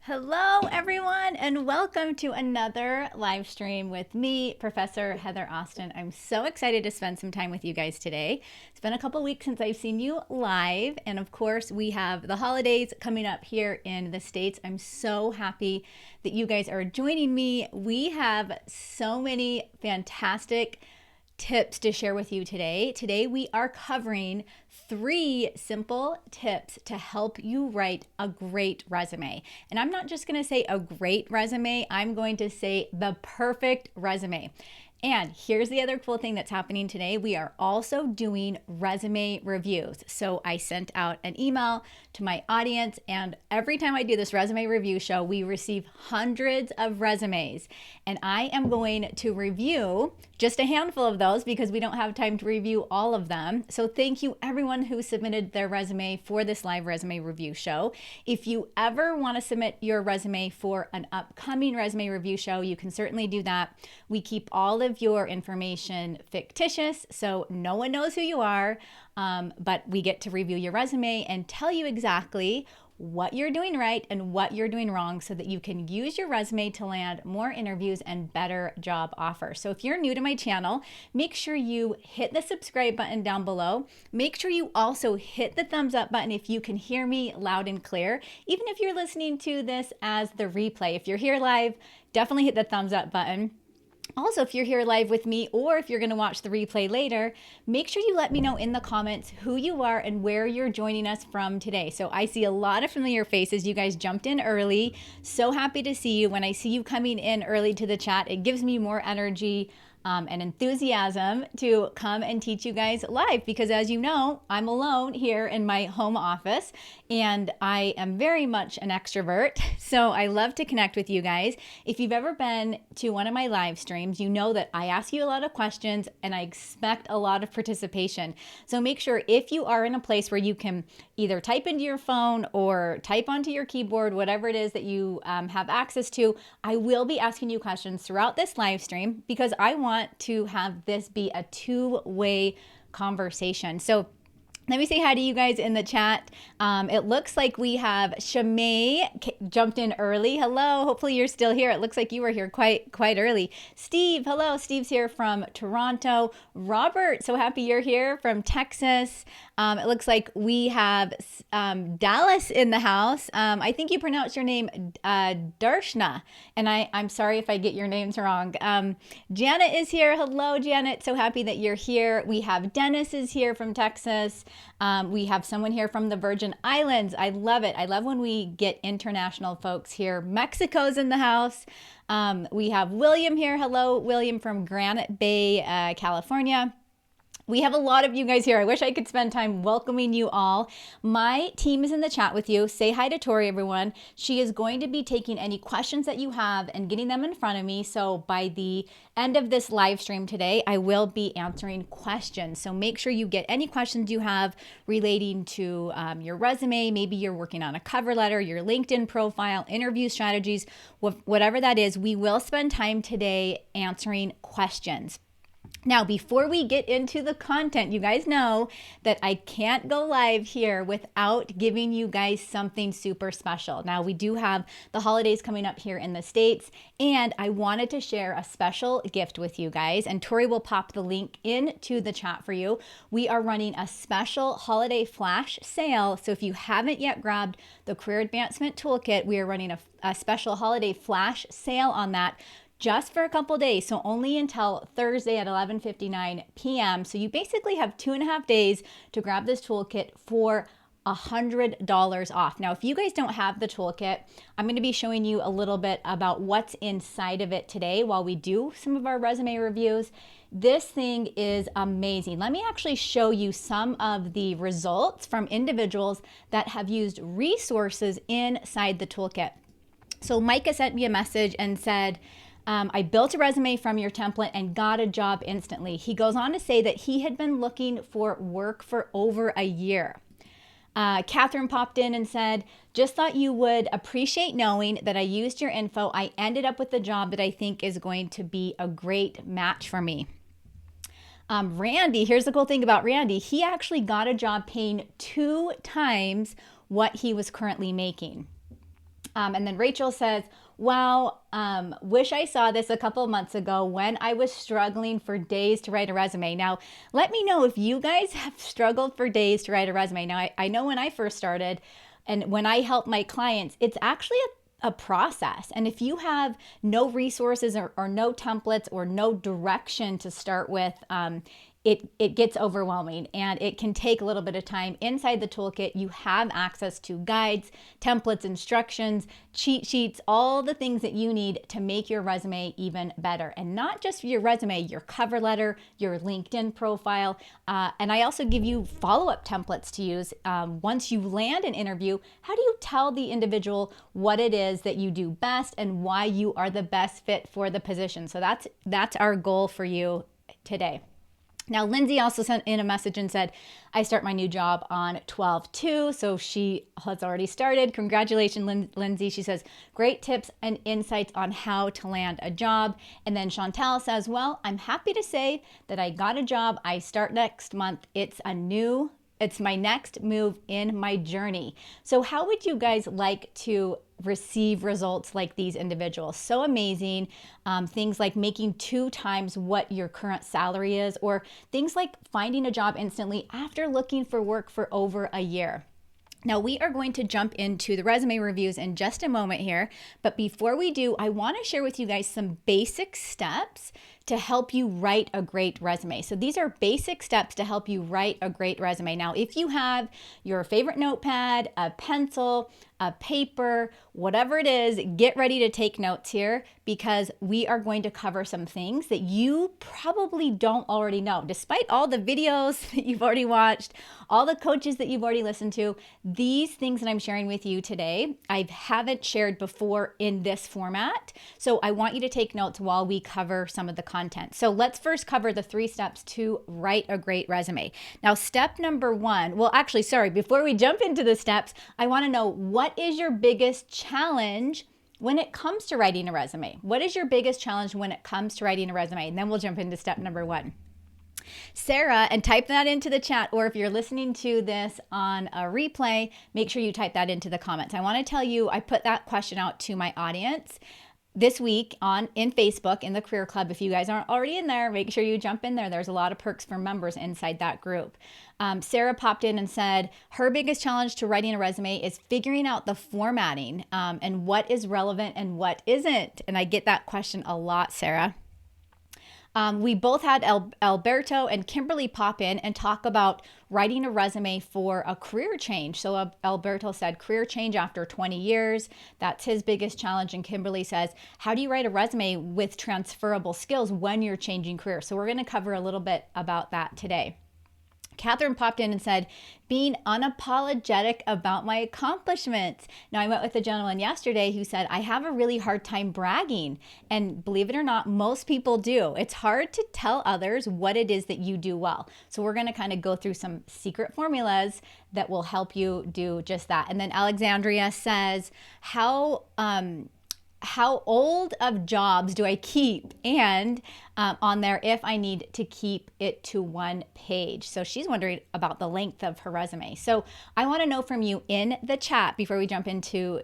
Hello, everyone, and welcome to another live stream with me, Professor Heather Austin. I'm so excited to spend some time with you guys today. It's been a couple weeks since I've seen you live, and of course, we have the holidays coming up here in the States. I'm so happy that you guys are joining me. We have so many fantastic tips to share with you today. Today we are covering 3 simple tips to help you write a great resume. And I'm not just going to say a great resume, I'm going to say the perfect resume. And here's the other cool thing that's happening today. We are also doing resume reviews. So I sent out an email to my audience, and every time I do this resume review show, we receive hundreds of resumes. And I am going to review just a handful of those because we don't have time to review all of them. So thank you everyone who submitted their resume for this live resume review show. If you ever want to submit your resume for an upcoming resume review show, you can certainly do that. We keep all of your information fictitious, so no one knows who you are, but we get to review your resume and tell you exactly what you're doing right and what you're doing wrong so that you can use your resume to land more interviews and better job offers. So if you're new to my channel, make sure you hit the subscribe button down below. Make sure you also hit the thumbs up button if you can hear me loud and clear. Even if you're listening to this as the replay, if you're here live, definitely hit the thumbs up button. Also, if you're here live with me or if you're going to watch the replay later, make sure you let me know in the comments who you are and where you're joining us from today. So I see a lot of familiar faces. You guys jumped in early. So happy to see you. When I see you coming in early to the chat, it gives me more energy and enthusiasm to come and teach you guys live because, as you know, I'm alone here in my home office and I am very much an extrovert, so I love to connect with you guys. If you've ever been to one of my live streams, you know that I ask you a lot of questions and I expect a lot of participation. So make sure if you are in a place where you can either type into your phone or type onto your keyboard, whatever it is that you have access to, I will be asking you questions throughout this live stream because I want to have this be a two-way conversation. So let me say hi to you guys in the chat. It looks like we have Shamay jumped in early. Hello, hopefully you're still here. It looks like you were here quite early. Steve, hello. Steve's here from Toronto. Robert, so happy you're here from Texas. It looks like we have Dallas in the house. I think you pronounced your name Darshna, and I'm sorry if I get your names wrong. Janet is here. Hello, Janet. So happy that you're here. We have Dennis is here from Texas. We have someone here from the Virgin Islands. I love it. I love when we get international folks here. Mexico's in the house. We have William here. Hello, William from Granite Bay, California. We have a lot of you guys here. I wish I could spend time welcoming you all. My team is in the chat with you. Say hi to Tori, everyone. She is going to be taking any questions that you have and getting them in front of me. So by the end of this live stream today, I will be answering questions. So make sure you get any questions you have relating to your resume. Maybe you're working on a cover letter, your LinkedIn profile, interview strategies, whatever that is. We will spend time today answering questions. Now, before we get into the content, you guys know that I can't go live here without giving you guys something super special. Now, we do have the holidays coming up here in the States, and I wanted to share a special gift with you guys, and Tori will pop the link into the chat for you. We are running a special holiday flash sale, so if you haven't yet grabbed the Career Advancement Toolkit, we are running a special holiday flash sale on that just for a couple days, so only until Thursday at 11:59 p.m. So you basically have 2.5 days to grab this toolkit for $100 off. Now, if you guys don't have the toolkit, I'm going to be showing you a little bit about what's inside of it today while we do some of our resume reviews. This thing is amazing. Let me actually show you some of the results from individuals that have used resources inside the toolkit. So Micah sent me a message and said, I built a resume from your template and got a job instantly. He goes on to say that he had been looking for work for over a year. Catherine popped in and said, just thought you would appreciate knowing that I used your info. I ended up with a job that I think is going to be a great match for me. Randy, here's the cool thing about Randy. He actually got a job paying 2 times what he was currently making. And then Rachel says, wow, wish I saw this a couple of months ago when I was struggling for days to write a resume. Now, let me know if you guys have struggled for days to write a resume. Now, I know when I first started and when I help my clients, it's actually a process. And if you have no resources or no templates or no direction to start with, it gets overwhelming and it can take a little bit of time. Inside the toolkit, you have access to guides, templates, instructions, cheat sheets, all the things that you need to make your resume even better. And not just your resume, your cover letter, your LinkedIn profile. And I also give you follow-up templates to use. Once you land an interview, how do you tell the individual what it is that you do best and why you are the best fit for the position? So that's our goal for you today. Now, Lindsay also sent in a message and said, I start my new job on 12/2. So she has already started. Congratulations, Lindsay. She says, great tips and insights on how to land a job. And then Chantel says, well, I'm happy to say that I got a job. I start next month. It's my next move in my journey. So how would you guys like to receive results like these individuals? So amazing. Things like making 2 times what your current salary is, or things like finding a job instantly after looking for work for over a year. Now, we are going to jump into the resume reviews in just a moment here, but before we do, I want to share with you guys some basic steps to help you write a great resume. So these are basic steps to help you write a great resume. Now, if you have your favorite notepad, a pencil, a paper, whatever it is, get ready to take notes here because we are going to cover some things that you probably don't already know. Despite all the videos that you've already watched, all the coaches that you've already listened to, these things that I'm sharing with you today, I haven't shared before in this format. So I want you to take notes while we cover some of the content. So let's first cover the 3 steps to write a great resume. Now, step number 1, before we jump into the steps, I want to know, what is your biggest challenge when it comes to writing a resume? What is your biggest challenge when it comes to writing a resume? And then we'll jump into step number 1. Sarah, and type that into the chat, or if you're listening to this on a replay, make sure you type that into the comments. I want to tell you, I put that question out to my audience this week in Facebook in the Career Club. If you guys aren't already in there, make sure you jump in there. There's a lot of perks for members inside that group. Sarah popped in and said her biggest challenge to writing a resume is figuring out the formatting and what is relevant and what isn't. And I get that question a lot, Sarah. We both had Alberto and Kimberly pop in and talk about writing a resume for a career change. So Alberto said career change after 20 years. That's his biggest challenge. And Kimberly says, how do you write a resume with transferable skills when you're changing careers? So we're going to cover a little bit about that today. Catherine popped in and said, being unapologetic about my accomplishments. Now, I met with a gentleman yesterday who said, I have a really hard time bragging. And believe it or not, most people do. It's hard to tell others what it is that you do well. So we're going to kind of go through some secret formulas that will help you do just that. And then Alexandria says, how old of jobs do I keep? And on there, if I need to keep it to 1 page. So she's wondering about the length of her resume. So I want to know from you in the chat before we jump into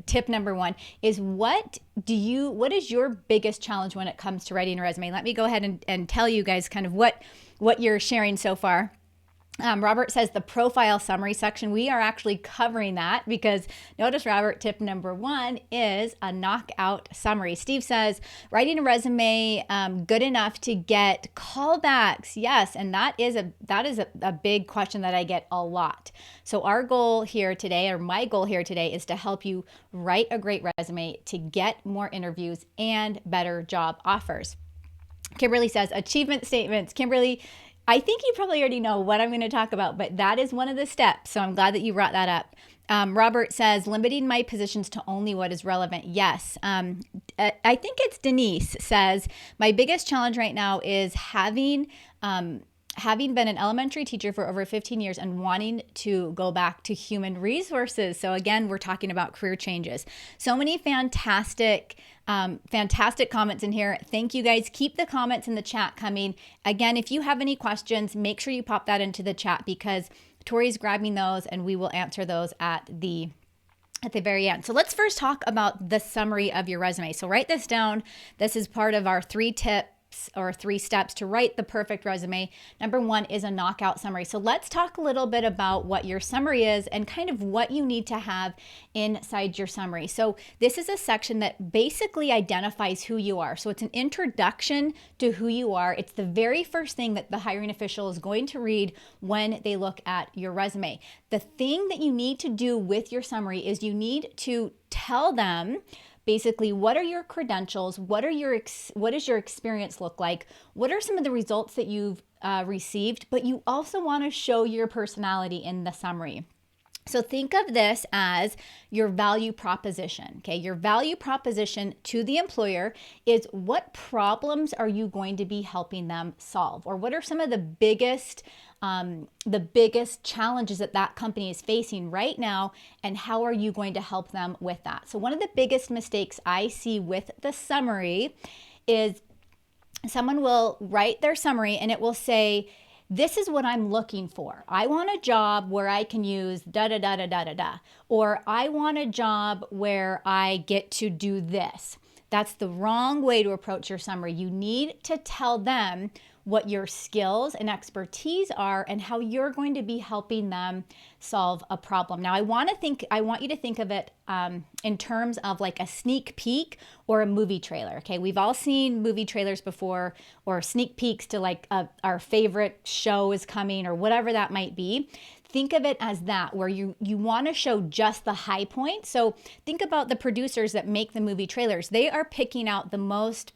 tip number 1 is what is your biggest challenge when it comes to writing a resume? Let me go ahead and tell you guys kind of what you're sharing so far. Robert says the profile summary section, we are actually covering that because notice, Robert, tip number 1 is a knockout summary. Steve says writing a resume good enough to get callbacks. Yes, and that is a big question that I get a lot. So our goal here today, or my goal here today, is to help you write a great resume to get more interviews and better job offers. Kimberly says achievement statements. Kimberly, I think you probably already know what I'm going to talk about, but that is one of the steps. So I'm glad that you brought that up. Robert says, limiting my positions to only what is relevant. Yes. I think it's Denise says, my biggest challenge right now is having been an elementary teacher for over 15 years and wanting to go back to human resources. So again, we're talking about career changes. So many fantastic comments in here. Thank you guys. Keep the comments in the chat coming. Again, if you have any questions, make sure you pop that into the chat because Tori's grabbing those and we will answer those at the at the very end. So let's first talk about the summary of your resume. So write this down. This is part of our 3 tips or 3 steps to write the perfect resume. Number 1 is a knockout summary. So let's talk a little bit about what your summary is and kind of what you need to have inside your summary. So this is a section that basically identifies who you are. So it's an introduction to who you are. It's the very first thing that the hiring official is going to read when they look at your resume. The thing that you need to do with your summary is you need to tell them basically, what are your credentials? What does your experience look like? What are some of the results that you've received? But you also want to show your personality in the summary. So think of this as your value proposition, okay? Your value proposition to the employer is what problems are you going to be helping them solve? Or what are some of the biggest challenges that that company is facing right now, and how are you going to help them with that? So one of the biggest mistakes I see with the summary is someone will write their summary and it will say, this is what I'm looking for. I want a job where I can use da da da da da da da, or I want a job where I get to do this. That's the wrong way to approach your summary. You need to tell them what your skills and expertise are and how you're going to be helping them solve a problem. Now, I want you to think of it in terms of like a sneak peek or a movie trailer. Okay, we've all seen movie trailers before, or sneak peeks to like our favorite show is coming or whatever that might be. Think of it as that, where you want to show just the high point. So think about the producers that make the movie trailers. They are picking out the most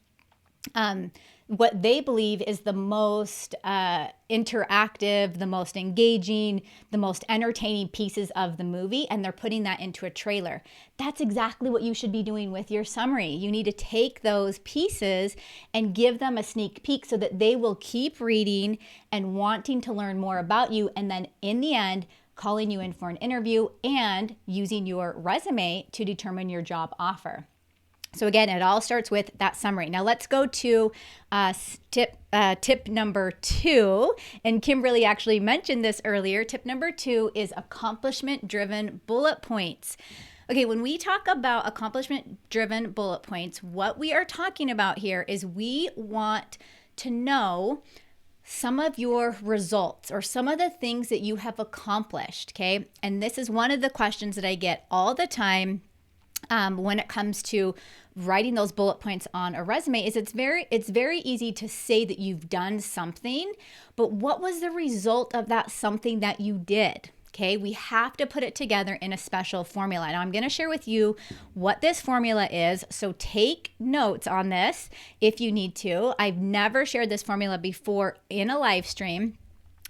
what they believe is the most interactive, the most engaging, the most entertaining pieces of the movie, and they're putting that into a trailer. That's exactly what you should be doing with your summary. You need to take those pieces and give them a sneak peek so that they will keep reading and wanting to learn more about you, and then in the end, calling you in for an interview and using your resume to determine your job offer. So again, it all starts with that summary. Now let's go to tip number 2. And Kimberly actually mentioned this earlier. Tip number 2 is accomplishment-driven bullet points. Okay, when we talk about accomplishment-driven bullet points, what we are talking about here is we want to know some of your results or some of the things that you have accomplished, okay? And this is one of the questions that I get all the time when it comes to writing those bullet points on a resume. Is it's very easy to say that you've done something, but what was the result of that something that you did? Okay, we have to put it together in a special formula. Now I'm going to share with you what this formula is, so take notes on this if you need to. I've never shared this formula before in a live stream,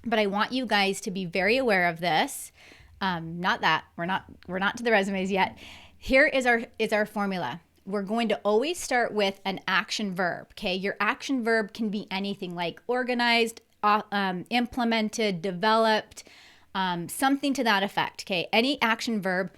but I want you guys to be very aware of this. Not that we're not to the resumes yet. Here is our formula. We're going to always start with an action verb, okay? Your action verb can be anything like organized, implemented, developed, something to that effect, okay? Any action verb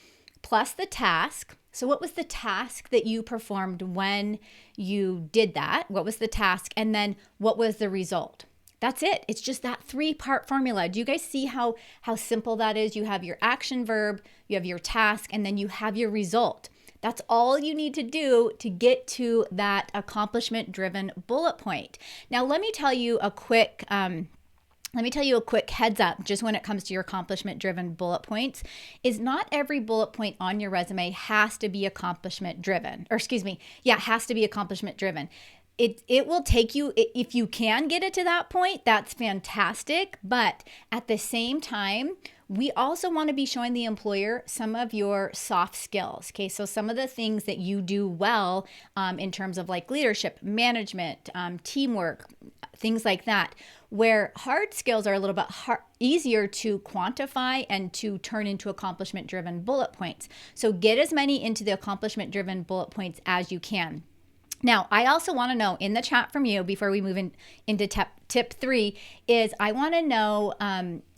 plus the task. So what was the task that you performed when you did that? What was the task? And then what was the result? That's it. It's just that 3-part formula. Do you guys see how simple that is? You have your action verb, you have your task, and then you have your result. That's all you need to do to get to that accomplishment-driven bullet point. Now, let me tell you a quick heads up just when it comes to your accomplishment-driven bullet points is not every bullet point on your resume has to be accomplishment-driven. Has to be accomplishment-driven. It will take you, if you can get it to that point, that's fantastic. But at the same time, we also want to be showing the employer some of your soft skills. Okay, so some of the things that you do well in terms of like leadership, management, teamwork, things like that, where hard skills are a little bit easier to quantify and to turn into accomplishment-driven bullet points. So get as many into the accomplishment-driven bullet points as you can. Now, I also want to know in the chat from you before we move into tip 3 is I want to know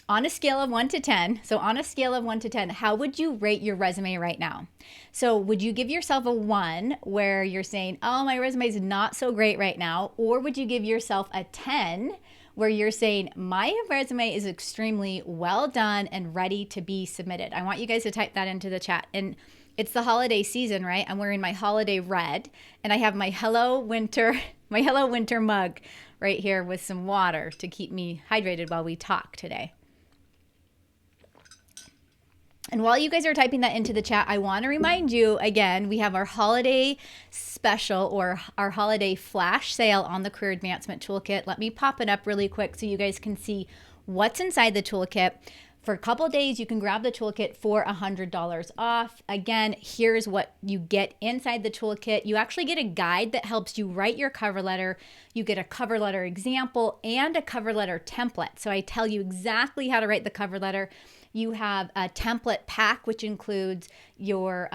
on a scale of 1 to 10. So on a scale of 1 to 10, how would you rate your resume right now? So would you give yourself a 1 where you're saying, oh, my resume is not so great right now? Or would you give yourself a 10 where you're saying, my resume is extremely well done and ready to be submitted? I want you guys to type that into the chat. And it's the holiday season, right? I'm wearing my holiday red, and I have my Hello Winter, my Hello Winter mug right here with some water to keep me hydrated while we talk today. And while you guys are typing that into the chat, I want to remind you again, we have our holiday special or our holiday flash sale on the Career Advancement Toolkit. Let me pop it up really quick so you guys can see what's inside the toolkit. For a couple of days, you can grab the toolkit for $100 off. Again, here's what you get inside the toolkit. You actually get a guide that helps you write your cover letter. You get a cover letter example and a cover letter template. So I tell you exactly how to write the cover letter. You have a template pack, which includes your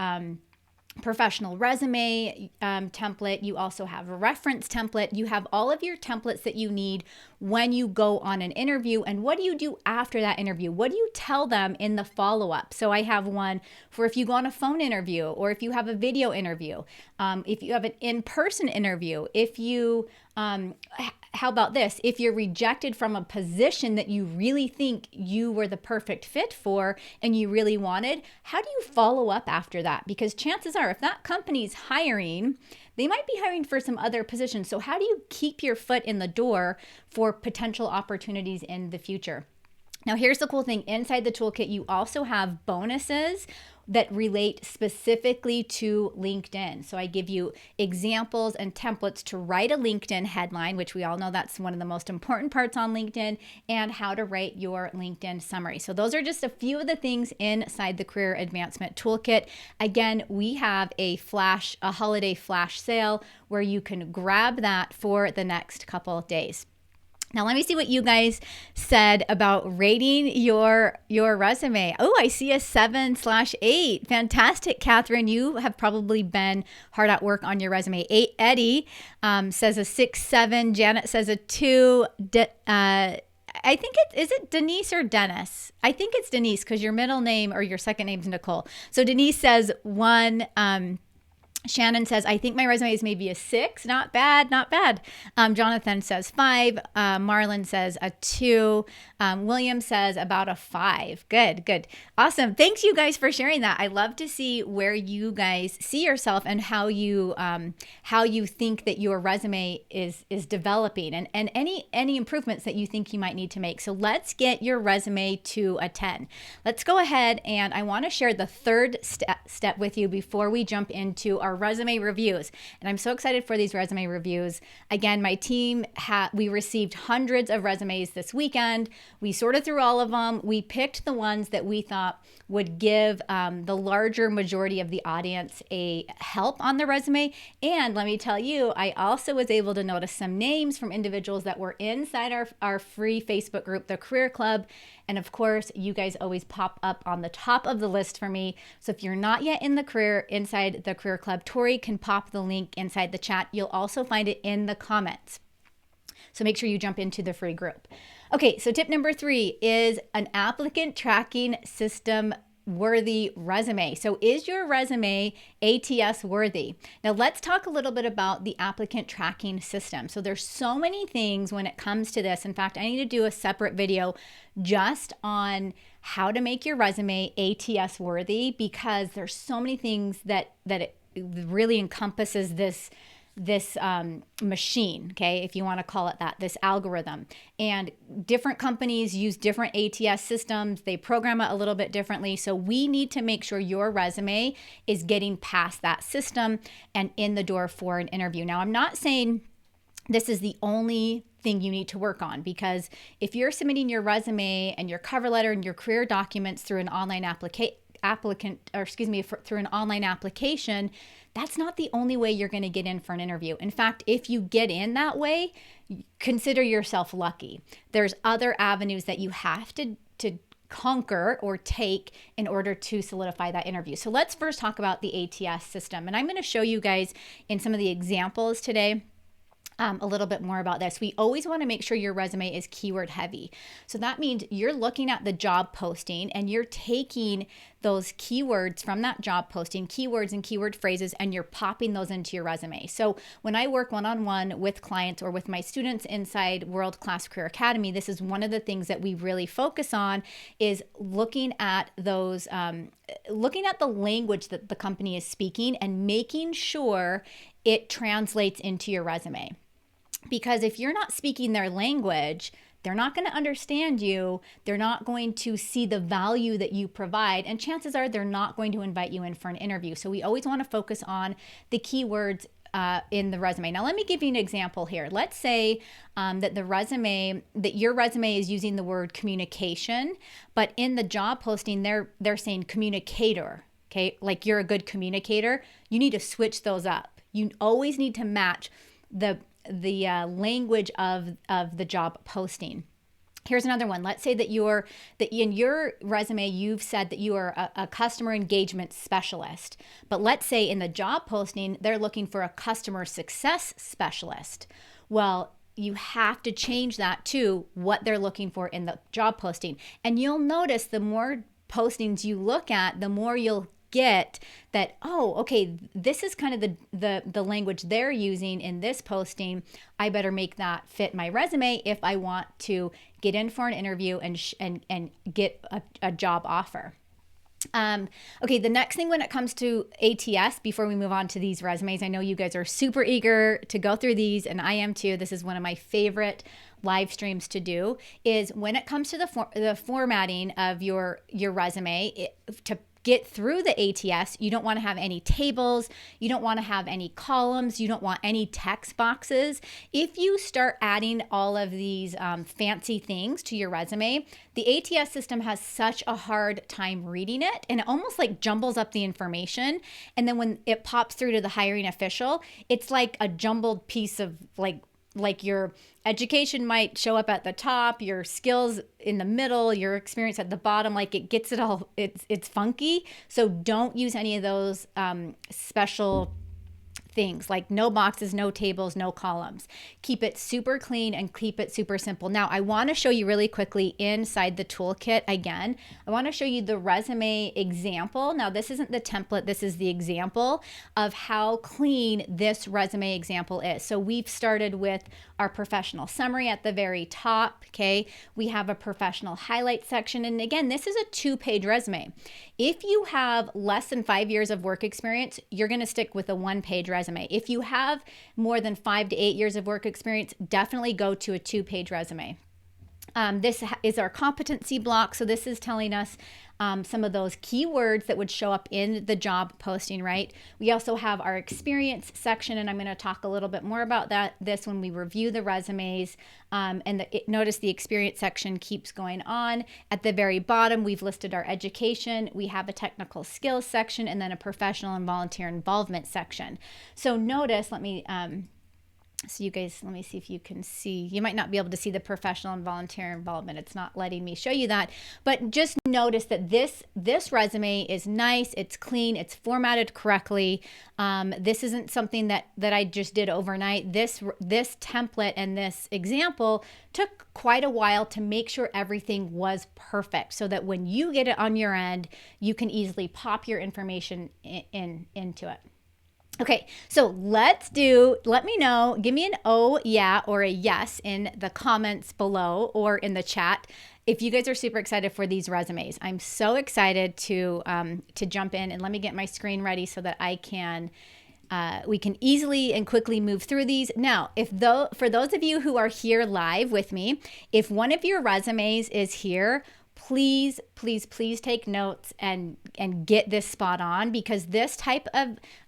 professional resume template. You also have a reference template. You have all of your templates that you need when you go on an interview. And what do you do after that interview? What do you tell them in the follow-up? So I have one for if you go on a phone interview or if you have a video interview, if you have an in-person interview, if you how about this? If you're rejected from a position that you really think you were the perfect fit for and you really wanted, how do you follow up after that? Because chances are, if that company's hiring, they might be hiring for some other positions. So how do you keep your foot in the door for potential opportunities in the future? Now, here's the cool thing. Inside the toolkit, you also have bonuses that relate specifically to LinkedIn. So I give you examples and templates to write a LinkedIn headline, which we all know that's one of the most important parts on LinkedIn, and how to write your LinkedIn summary. So those are just a few of the things inside the Career Advancement Toolkit. Again, we have a holiday flash sale where you can grab that for the next couple of days. Now, let me see what you guys said about rating your resume. Oh, I see a 7/8. Fantastic, Catherine. You have probably been hard at work on your resume. Eddie says a 6/7. Janet says a 2. I think is it Denise or Dennis? I think it's Denise because your middle name or your second name is Nicole. So Denise says 1. Shannon says, I think my resume is maybe a 6. Not bad, not bad. Jonathan says 5. Marlon says a 2. William says about a 5. Good, good. Awesome. Thanks you guys for sharing that. I love to see where you guys see yourself and how you think that your resume is developing and any improvements that you think you might need to make. So let's get your resume to a 10. Let's go ahead and I want to share the third step with you before we jump into our resume reviews. And I'm so excited for these resume reviews. Again, my team, we received hundreds of resumes this weekend. We sorted through all of them. We picked the ones that we thought would give the larger majority of the audience a help on the resume. And let me tell you, I also was able to notice some names from individuals that were inside our free Facebook group, the Career Club. And of course, you guys always pop up on the top of the list for me. So if you're not yet inside the Career Club, Tori can pop the link inside the chat. You'll also find it in the comments. So make sure you jump into the free group. Okay, so tip number 3 is an applicant tracking system worthy resume. So is your resume ATS worthy? Now let's talk a little bit about the applicant tracking system. So there's so many things when it comes to this. In fact, I need to do a separate video just on how to make your resume ATS worthy because there's so many things that it really encompasses this machine, okay, if you want to call it that, this algorithm. And different companies use different ATS systems. They program it a little bit differently. So we need to make sure your resume is getting past that system and in the door for an interview. Now, I'm not saying this is the only thing you need to work on because if you're submitting your resume and your cover letter and your career documents through an online through an online application, that's not the only way you're going to get in for an interview. In fact, if you get in that way, consider yourself lucky. There's other avenues that you have to conquer or take in order to solidify that interview. So let's first talk about the ATS system. And I'm going to show you guys in some of the examples today a little bit more about this. We always want to make sure your resume is keyword heavy. So that means you're looking at the job posting and you're taking those keywords from that job posting, keywords and keyword phrases, and you're popping those into your resume. So when I work one-on-one with clients or with my students inside World Class Career Academy, this is one of the things that we really focus on, is looking at those, looking at the language that the company is speaking and making sure it translates into your resume. Because if you're not speaking their language, they're not going to understand you. They're not going to see the value that you provide. And chances are they're not going to invite you in for an interview. So we always want to focus on the keywords in the resume. Now, let me give you an example here. Let's say that your resume is using the word communication, but in the job posting, they're saying communicator. Okay, like you're a good communicator. You need to switch those up. You always need to match the language of the job posting. Here's another one. Let's say that in your resume, you've said that you are a customer engagement specialist. But let's say in the job posting, they're looking for a customer success specialist. Well, you have to change that to what they're looking for in the job posting. And you'll notice the more postings you look at, the more you'll get that, oh, okay, this is kind of the language they're using in this posting. I better make that fit my resume if I want to get in for an interview and get a job offer. Okay, the next thing when it comes to ATS, before we move on to these resumes, I know you guys are super eager to go through these, and I am too. This is one of my favorite live streams to do, is when it comes to the formatting of your resume, to get through the ATS, you don't want to have any tables, you don't want to have any columns, you don't want any text boxes. If you start adding all of these fancy things to your resume, the ATS system has such a hard time reading it, and it almost like jumbles up the information. And then when it pops through to the hiring official, it's like a jumbled piece of like your education might show up at the top, your skills in the middle, your experience at the bottom, like it gets it all, it's funky. So don't use any of those special things, like no boxes, no tables, no columns. Keep it super clean and keep it super simple. Now, I want to show you really quickly inside the toolkit again. I want to show you the resume example. Now, this isn't the template, this is the example of how clean this resume example is. So we've started with our professional summary at the very top, okay? We have a professional highlight section. And again, this is a 2-page resume. If you have less than 5 years of work experience, you're going to stick with a 1-page resume. If you have more than 5 to 8 years of work experience, definitely go to a 2-page resume. This is our competency block. So this is telling us some of those keywords that would show up in the job posting, right? We also have our experience section, and I'm going to talk a little bit more about this when we review the resumes. Notice the experience section keeps going on. At the very bottom, we've listed our education. We have a technical skills section, and then a professional and volunteer involvement section. So notice, so you guys, let me see if you can see. You might not be able to see the professional and volunteer involvement. It's not letting me show you that. But just notice that this resume is nice, it's clean, it's formatted correctly. This isn't something that I just did overnight. This template and this example took quite a while to make sure everything was perfect, so that when you get it on your end, you can easily pop your information into it. Okay, so let me know, give me an oh yeah or a yes in the comments below or in the chat if you guys are super excited for these resumes. I'm so excited to jump in, and let me get my screen ready so that we can easily and quickly move through these. Now, for those of you who are here live with me, if one of your resumes is here, please take notes and get this spot on, because this type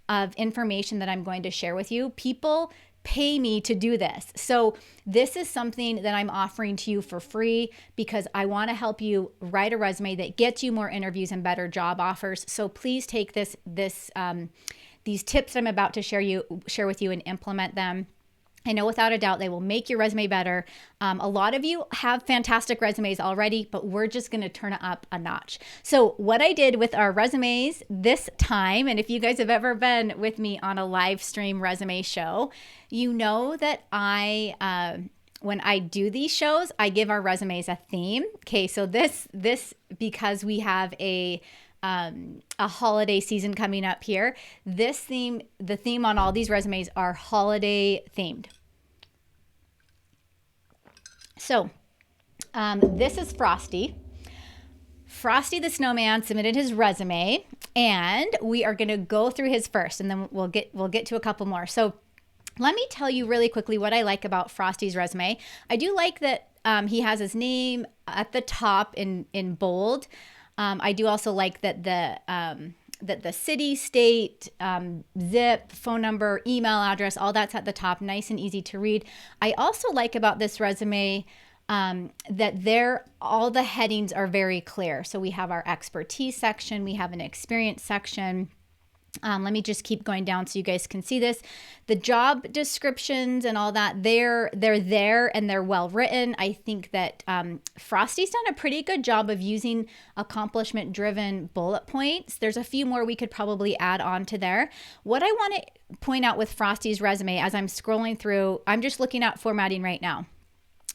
of information that I'm going to share with you, people pay me to do this. So this is something that I'm offering to you for free, because I want to help you write a resume that gets you more interviews and better job offers. So please take these tips that I'm about to share with you and implement them. I know without a doubt they will make your resume better. A lot of you have fantastic resumes already, but we're just going to turn it up a notch. So what I did with our resumes this time, and if you guys have ever been with me on a live stream resume show, you know that when I do these shows, I give our resumes a theme. Okay, so this because we have a a holiday season coming up here. The theme on all these resumes are holiday themed. So this is Frosty. Frosty the Snowman submitted his resume, and we are going to go through his first, and then we'll get to a couple more. So let me tell you really quickly what I like about Frosty's resume. I do like that he has his name at the top in bold. I do also like that the city, state, zip, phone number, email address, all that's at the top, nice and easy to read. I also like about this resume that all the headings are very clear. So we have our expertise section, we have an experience section. Let me just keep going down so you guys can see this. The job descriptions and all that, they're there and they're well written. I think that Frosty's done a pretty good job of using accomplishment-driven bullet points. There's a few more we could probably add on to there. What I want to point out with Frosty's resume as I'm scrolling through, I'm just looking at formatting right now,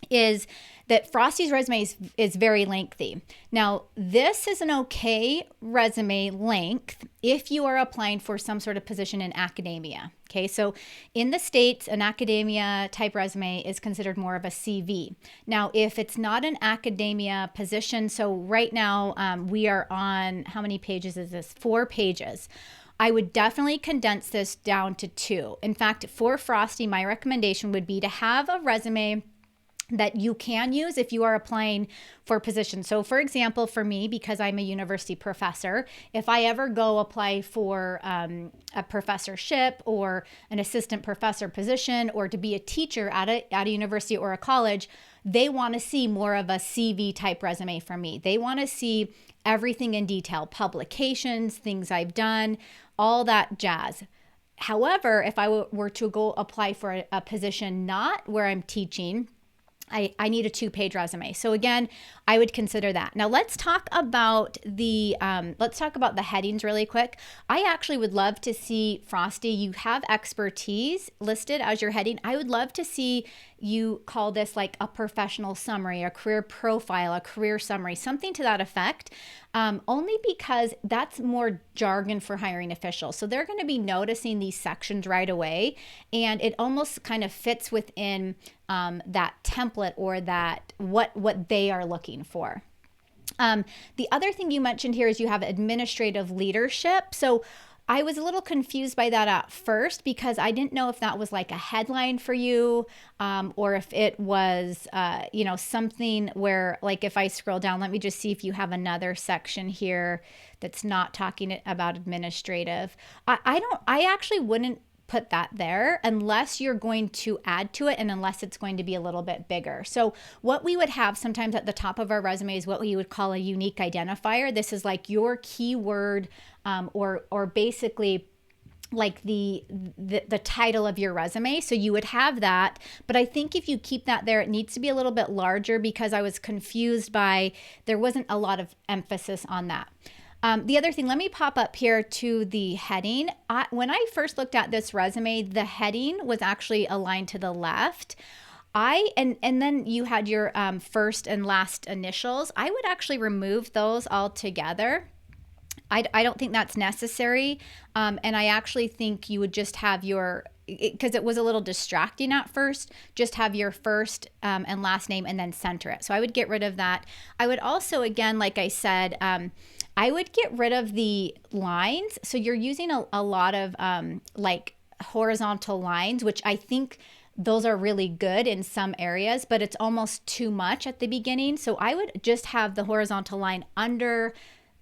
is that Frosty's resume is very lengthy. Now, this is an okay resume length if you are applying for some sort of position in academia. Okay, so in the States, an academia type resume is considered more of a CV. Now, if it's not an academia position, so right now we are on, how many pages is this? 4 pages. I would definitely condense this down to 2. In fact, for Frosty, my recommendation would be to have a resume that you can use if you are applying for positions. So for example, for me, because I'm a university professor, if I ever go apply for a professorship or an assistant professor position or to be a teacher at a university or a college, they want to see more of a CV type resume from me. They want to see everything in detail, publications, things I've done, all that jazz. However, if I were to go apply for a position not where I'm teaching, I need a 2-page resume. So again, I would consider that. Now let's talk about the headings really quick. I actually would love to see, Frosty, you have expertise listed as your heading. I would love to see you call this like a professional summary, a career profile, a career summary, something to that effect, only because that's more jargon for hiring officials. So they're going to be noticing these sections right away, and it almost kind of fits within that template or that what they are looking for. The other thing you mentioned here is you have administrative leadership. So I was a little confused by that at first because I didn't know if that was like a headline for you, or if it was, something where, like, if I scroll down, let me just see if you have another section here that's not talking about administrative. I actually wouldn't put that there unless you're going to add to it and unless it's going to be a little bit bigger. So what we would have sometimes at the top of our resume is what we would call a unique identifier. This is like your keyword, or basically like the title of your resume. So you would have that, but I think if you keep that there, it needs to be a little bit larger because I was confused by, there wasn't a lot of emphasis on that. The other thing, let me pop up here to the heading. When I first looked at this resume, the heading was actually aligned to the left. And then you had your first and last initials. I would actually remove those altogether. I don't think that's necessary. And I actually think you would just have because it was a little distracting at first, just have your first and last name and then center it. So I would get rid of that. I would also, again, like I said, I would get rid of the lines. So you're using a lot of like horizontal lines, which I think those are really good in some areas, but it's almost too much at the beginning. So I would just have the horizontal line under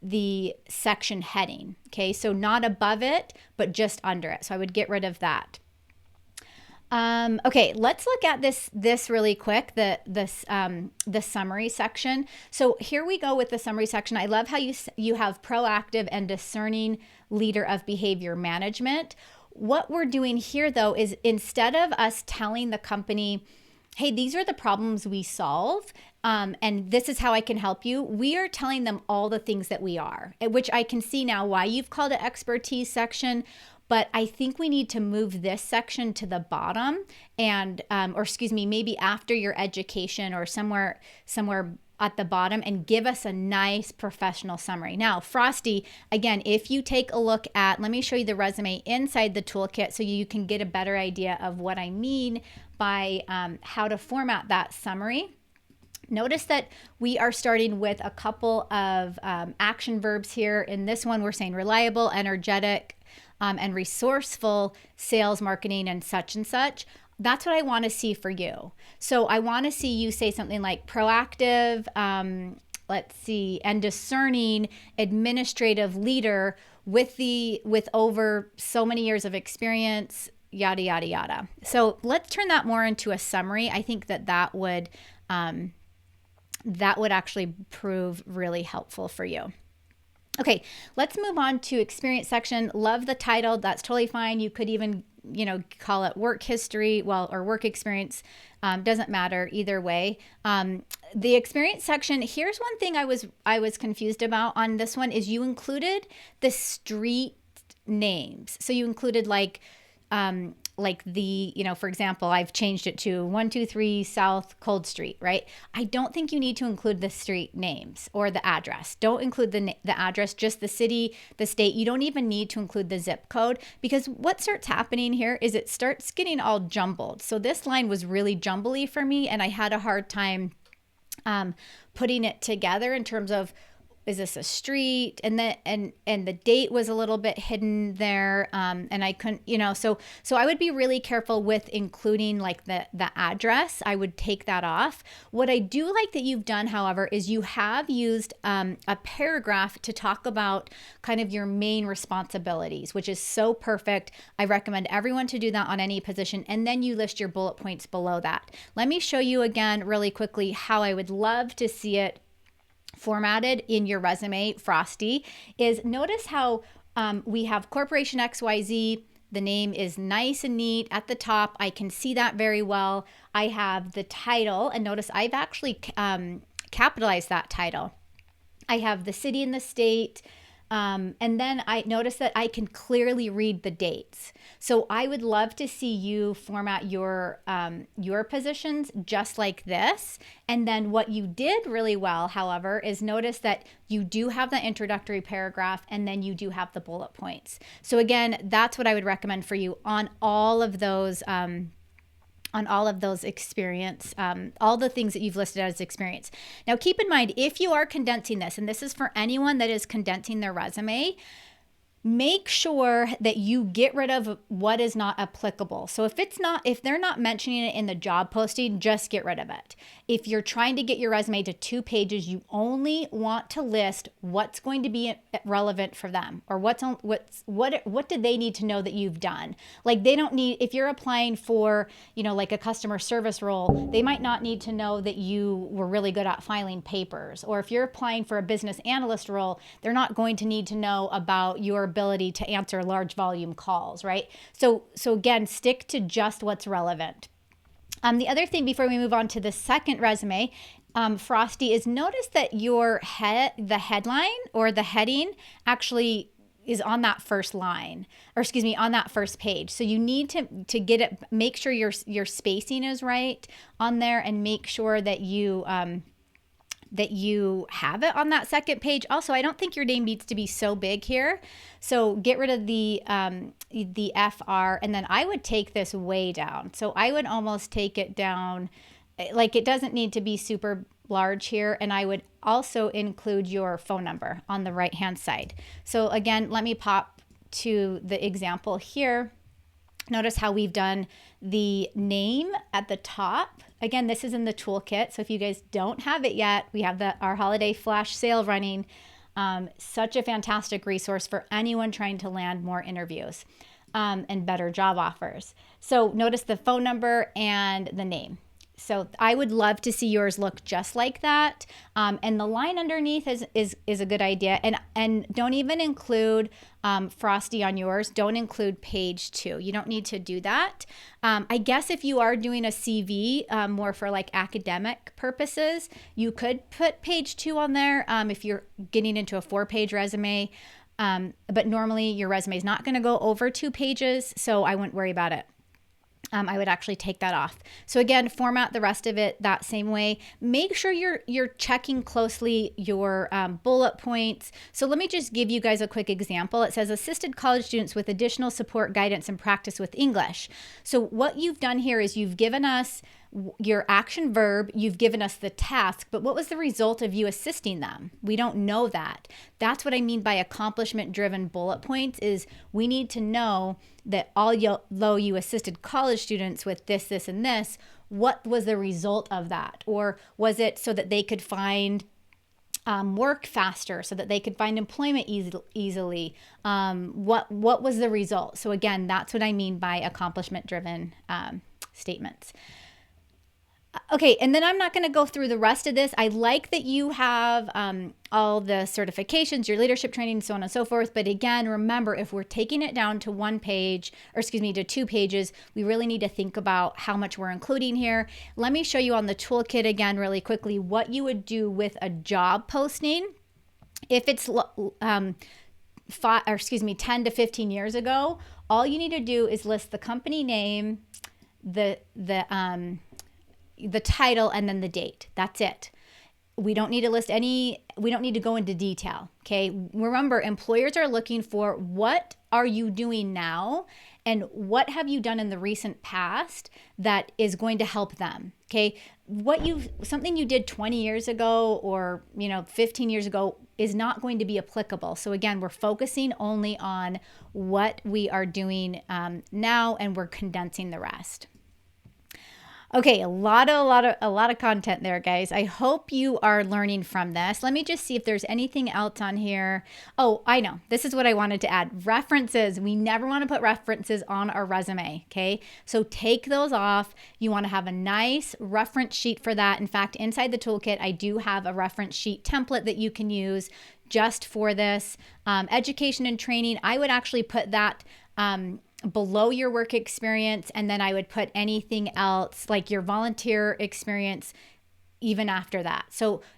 the section heading. Okay, so not above it, but just under it. So I would get rid of that. Okay, let's look at this really quick, the summary section. So here we go with the summary section. I love how you have proactive and discerning leader of behavior management. What we're doing here though is instead of us telling the company, hey, these are the problems we solve, and this is how I can help you, we are telling them all the things that we are, which I can see now why you've called it expertise section. But I think we need to move this section to the bottom and, maybe after your education or somewhere at the bottom and give us a nice professional summary. Now, Frosty, again, if you take a look at, let me show you the resume inside the toolkit so you can get a better idea of what I mean by how to format that summary. Notice that we are starting with a couple of action verbs here. In this one, we're saying reliable, energetic, and resourceful, sales, marketing, and such. That's what I want to see for you. So I want to see you say something like proactive, and discerning administrative leader with over so many years of experience, yada, yada, yada. So let's turn that more into a summary. I think that would actually prove really helpful for you. Okay, let's move on to experience section. Love the title. That's totally fine. You could even, call it work history, or work experience. Doesn't matter either way. The experience section, here's one thing I was confused about on this one is you included the street names. So you included like for example, I've changed it to 123 South Cold Street, right? I don't think you need to include the street names or the address. Don't include the address, just the city, the state. You don't even need to include the zip code, because what starts happening here is it starts getting all jumbled. So this line was really jumbly for me, and I had a hard time putting it together in terms of, is this a street? And the date was a little bit hidden there. And I couldn't, so I would be really careful with including like the address. I would take that off. What I do like that you've done, however, is you have used a paragraph to talk about kind of your main responsibilities, which is so perfect. I recommend everyone to do that on any position. And then you list your bullet points below that. Let me show you again really quickly how I would love to see it formatted in your resume, Frosty. Is notice how we have Corporation XYZ. The name is nice and neat at the top. I can see that very well. I have the title, and notice I've actually capitalized that title. I have the city and the state. And then I notice that I can clearly read the dates. So I would love to see you format your positions just like this. And then what you did really well, however, is notice that you do have the introductory paragraph, and then you do have the bullet points. So again, that's what I would recommend for you on all of those experience, all the things that you've listed as experience. Now, keep in mind, if you are condensing this, and this is for anyone that is condensing their resume, make sure that you get rid of what is not applicable. So if they're not mentioning it in the job posting, just get rid of it. If you're trying to get your resume to 2 pages, you only want to list what's going to be relevant for them, or what do they need to know that you've done. Like, they don't need, if you're applying for, like a customer service role, they might not need to know that you were really good at filing papers. Or if you're applying for a business analyst role, they're not going to need to know about your ability to answer large volume calls, right? So again, stick to just what's relevant. The other thing before we move on to the second resume, Frosty, is notice that the headline or the heading actually is on that first line, or excuse me, on that first page. So you need to get it, make sure your spacing is right on there, and make sure that you have it on that second page. Also, I don't think your name needs to be so big here. So get rid of the FR, and then I would take this way down. So I would almost take it down, like it doesn't need to be super large here. And I would also include your phone number on the right-hand side. So again, let me pop to the example here. Notice how we've done the name at the top. Again, this is in the toolkit. So if you guys don't have it yet, we have our holiday flash sale running. Such a fantastic resource for anyone trying to land more interviews and better job offers. So notice the phone number and the name. So I would love to see yours look just like that. And the line underneath is a good idea. And don't even include Frosty on yours. Don't include page 2. You don't need to do that. I guess if you are doing a CV more for like academic purposes, you could put page 2 on there if you're getting into a 4-page resume. But normally your resume is not going to go over 2 pages, so I wouldn't worry about it. I would actually take that off. So again, format the rest of it that same way. Make sure you're checking closely your bullet points. So let me just give you guys a quick example. It says assisted college students with additional support, guidance, and practice with English. So what you've done here is you've given us your action verb, you've given us the task, but what was the result of you assisting them? We don't know that. That's what I mean by accomplishment driven bullet points is we need to know that although you assisted college students with this, and this, what was the result of that? Or was it so that they could find work faster, so that they could find employment easily? What was the result? So again, that's what I mean by accomplishment driven statements. Okay, and then I'm not going to go through the rest of this. I like that you have all the certifications, your leadership training, so on and so forth. But again, remember, if we're taking it down to to 2 pages, we really need to think about how much we're including here. Let me show you on the toolkit again really quickly what you would do with a job posting. If it's 10 to 15 years ago, all you need to do is list the company name, the title, and then the date. That's it. We don't need to we don't need to go into detail. Okay. Remember, employers are looking for what are you doing now and what have you done in the recent past that is going to help them. Okay. Something you did 20 years ago or, 15 years ago is not going to be applicable. So again, we're focusing only on what we are doing now, and we're condensing the rest. Okay, a lot of content there, guys. I hope you are learning from this. Let me just see if there's anything else on here. Oh, I know. This is what I wanted to add. References. We never want to put references on our resume, okay? So take those off. You want to have a nice reference sheet for that. In fact, inside the toolkit, I do have a reference sheet template that you can use just for this. Education and training, I would actually put that below your work experience, and then I would put anything else like your volunteer experience even after that.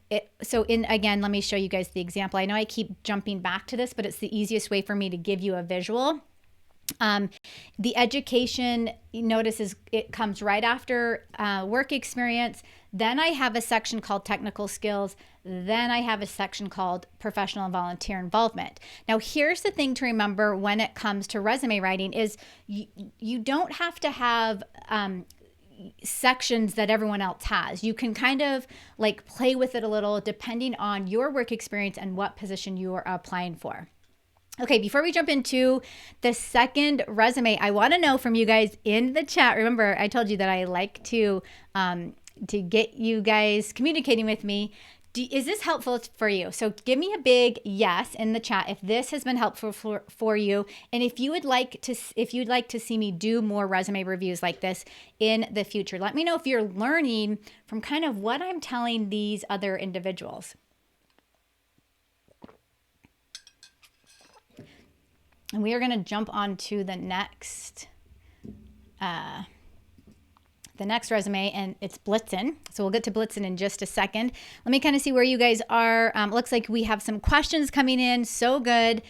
Again, let me show you guys the example. I know I keep jumping back to this, but it's the easiest way for me to give you a visual. The education, notice, it comes right after work experience. Then I have a section called technical skills. Then I have a section called professional and volunteer involvement. Now, here's the thing to remember when it comes to resume writing is you don't have to have sections that everyone else has. You can kind of like play with it a little depending on your work experience and what position you are applying for. Okay, before we jump into the second resume, I want to know from you guys in the chat. Remember, I told you that I like to get you guys communicating with me. Is this helpful for you? So give me a big yes in the chat if this has been helpful for you, and if you'd like to see me do more resume reviews like this in the future. Let me know if you're learning from kind of what I'm telling these other individuals. And we are going to jump on to the next resume, and it's Blitzen. So we'll get to Blitzen in just a second. Let me kind of see where you guys are. Looks like we have some questions coming in. So good.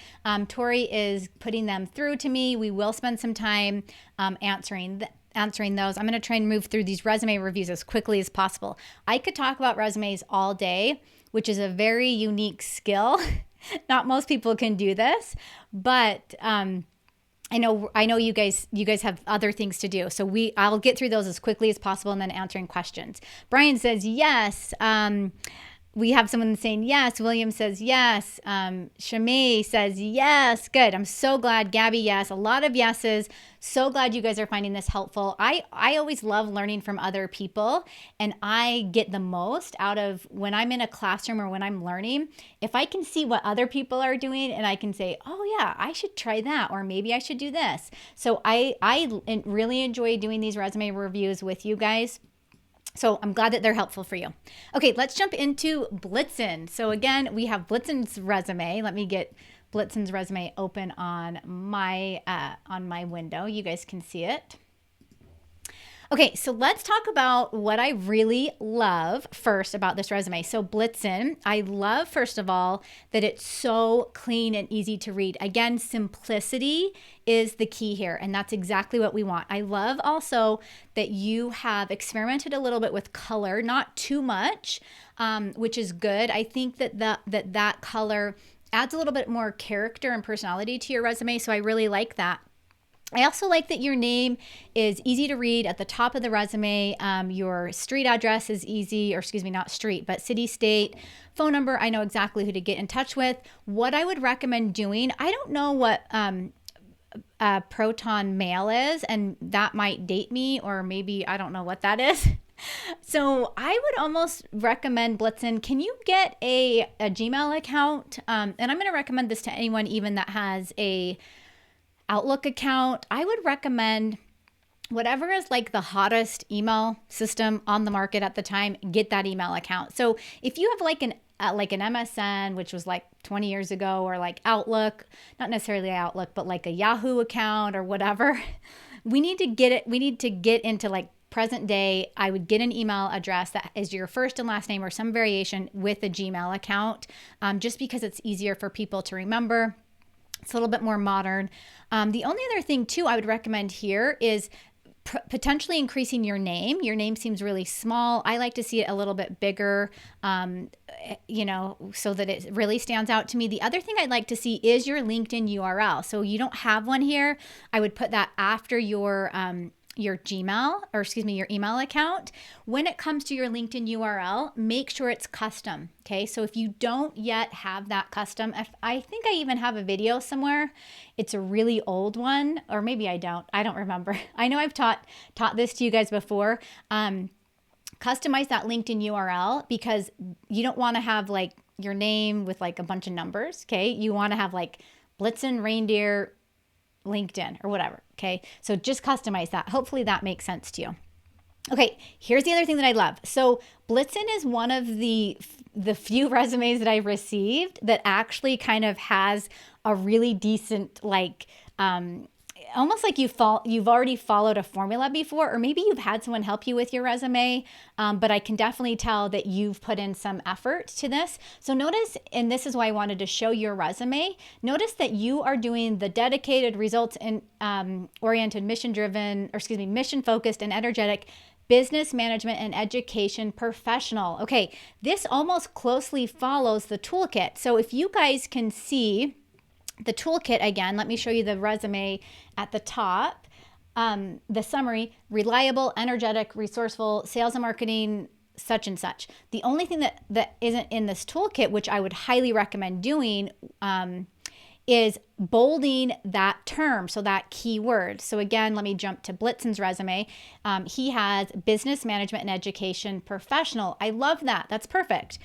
Tori is putting them through to me. We will spend some time answering those. I'm going to try and move through these resume reviews as quickly as possible. I could talk about resumes all day, which is a very unique skill. Not most people can do this, but I know you guys have other things to do. So I'll get through those as quickly as possible and then answering questions. Brian says yes. We have someone saying yes. William says yes. Shamay says yes. Good. I'm so glad. Gabby, yes. A lot of yeses. So glad you guys are finding this helpful. I always love learning from other people, and I get the most out of when I'm in a classroom or when I'm learning. If I can see what other people are doing and I can say, oh yeah, I should try that, or maybe I should do this. So I really enjoy doing these resume reviews with you guys. So I'm glad that they're helpful for you. Okay, let's jump into Blitzen. So again, we have Blitzen's resume. Let me get Blitzen's resume open on my window. You guys can see it. Okay, so let's talk about what I really love first about this resume. So Blitzen, I love first of all that it's so clean and easy to read. Again, simplicity is the key here, and that's exactly what we want. I love also that you have experimented a little bit with color, not too much, which is good. I think that that color adds a little bit more character and personality to your resume, so I really like that. I also like that your name is easy to read at the top of the resume. Your street address is easy, or excuse me, not street, but city, state, phone number. I know exactly who to get in touch with. What I would recommend doing, I don't know what Proton Mail is, and that might date me, or maybe I don't know what that is. So I would almost recommend Blitzen. Can you get a Gmail account? And I'm going to recommend this to anyone even that has a Outlook account. I would recommend whatever is like the hottest email system on the market at the time, get that email account. So if you have like an MSN, which was like 20 years ago, or like Outlook, not necessarily Outlook, but like a Yahoo account or whatever, we need to get it. We need to get into like present day. I would get an email address that is your first and last name or some variation with a Gmail account, just because it's easier for people to remember. It's a little bit more modern. The only other thing too I would recommend here is potentially increasing your name. Your name seems really small. I like to see it a little bit bigger, so that it really stands out to me. The other thing I'd like to see is your LinkedIn URL. So you don't have one here. I would put that after your Gmail, or excuse me, your email account. When it comes to your LinkedIn URL, make sure it's custom. Okay. So if you don't yet have that custom, I think I even have a video somewhere. It's a really old one, or maybe I don't remember. I know I've taught this to you guys before. Customize that LinkedIn URL, because you don't want to have like your name with like a bunch of numbers. Okay. You want to have like Blitzen Reindeer LinkedIn or whatever. Okay. So just customize that. Hopefully that makes sense to you. Okay. Here's the other thing that I love. So Blitzen is one of the few resumes that I've received that actually kind of has a really decent, like, almost like you've already followed a formula before, or maybe you've had someone help you with your resume, but I can definitely tell that you've put in some effort to this. So notice, and this is why I wanted to show your resume, notice that you are doing the dedicated, results and oriented, mission focused and energetic business management and education professional. Okay, this almost closely follows the toolkit. So if you guys can see the toolkit again, let me show you the resume at the top. The summary: reliable, energetic, resourceful, sales and marketing, such and such. The only thing that isn't in this toolkit, which I would highly recommend doing, is bolding that term, so that keyword. So again, let me jump to Blitzen's resume. He has business management and education professional. I love that. That's perfect.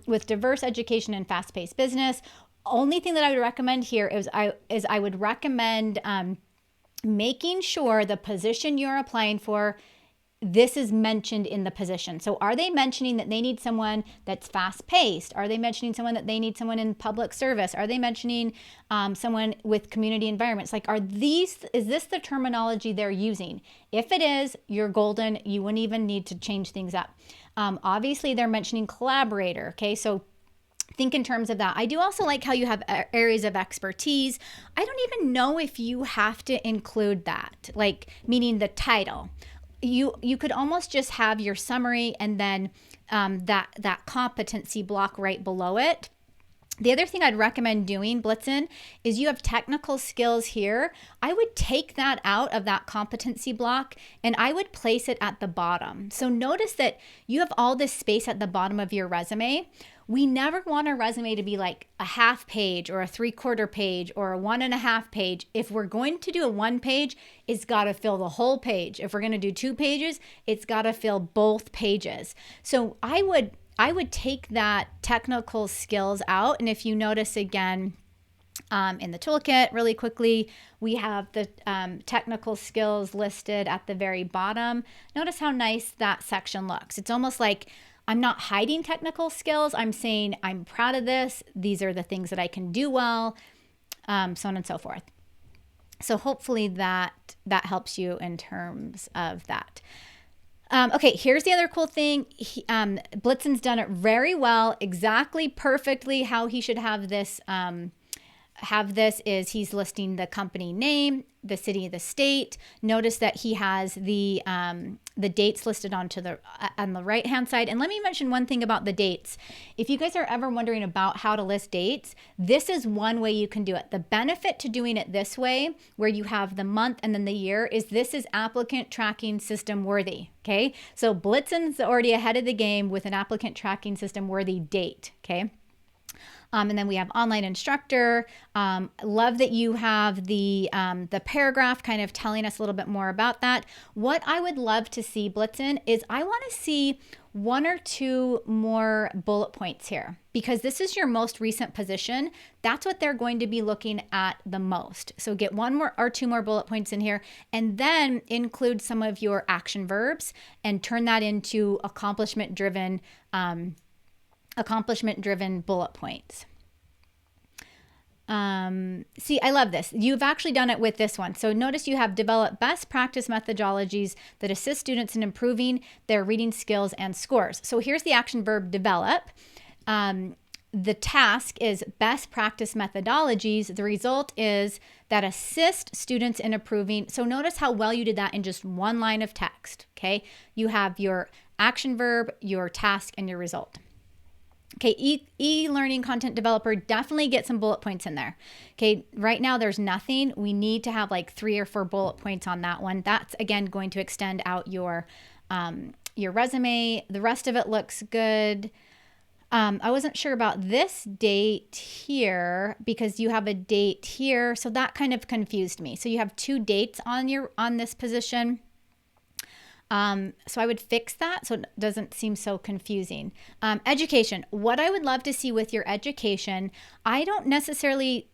With diverse education and fast-paced business. Only thing that I would recommend here is I would recommend making sure the position you're applying for, this is mentioned in the position. So are they mentioning that they need someone that's fast paced? Are they mentioning someone that they need someone in public service? Are they mentioning someone with community environments? Like, is this the terminology they're using? If it is, you're golden. You wouldn't even need to change things up. Obviously they're mentioning collaborator. Okay. So think in terms of that. I do also like how you have areas of expertise. I don't even know if you have to include that, like meaning the title. You could almost just have your summary and then that competency block right below it. The other thing I'd recommend doing, Blitzen, is you have technical skills here. I would take that out of that competency block and I would place it at the bottom. So notice that you have all this space at the bottom of your resume. We never want our resume to be like a half page or a 3/4 page or a 1.5 page. If we're going to do a 1 page, it's got to fill the whole page. If we're going to do 2 pages, it's got to fill both pages. So I would take that technical skills out. And if you notice again, in the toolkit, really quickly, we have the technical skills listed at the very bottom. Notice how nice that section looks. It's almost like I'm not hiding technical skills. I'm saying I'm proud of this. These are the things that I can do well, so on and so forth. So hopefully that helps you in terms of that. Okay, here's the other cool thing. Blitzen's done it very well, exactly perfectly how he should have this. Is he's listing the company name, the city, the state. Notice that he has the dates listed on the right hand side. And let me mention one thing about the dates. If you guys are ever wondering about how to list dates, this is one way you can do it. The benefit to doing it this way, where you have the month and then the year, is this is applicant tracking system worthy. Okay, so Blitzen's already ahead of the game with an applicant tracking system worthy date. Okay. And then we have online instructor. Love that you have the paragraph kind of telling us a little bit more about that. What I would love to see, Blitzen, is I want to see one or two more bullet points here, because this is your most recent position. That's what they're going to be looking at the most. So get one more or two more bullet points in here, and then include some of your action verbs and turn that into accomplishment-driven bullet points. See, I love this. You've actually done it with this one. So notice you have developed best practice methodologies that assist students in improving their reading skills and scores. So here's the action verb develop. The task is best practice methodologies. The result is that assist students in improving. So notice how well you did that in just one line of text. Okay. You have your action verb, your task, and your result. Okay, e-learning content developer, definitely get some bullet points in there. Okay, right now there's nothing. We need to have like 3 or 4 bullet points on that one. That's, again, going to extend out your resume. The rest of it looks good. I wasn't sure about this date here because you have a date here, so that kind of confused me. So you have 2 dates on this position. So I would fix that so it doesn't seem so confusing. Education. What I would love to see with your education, I don't necessarily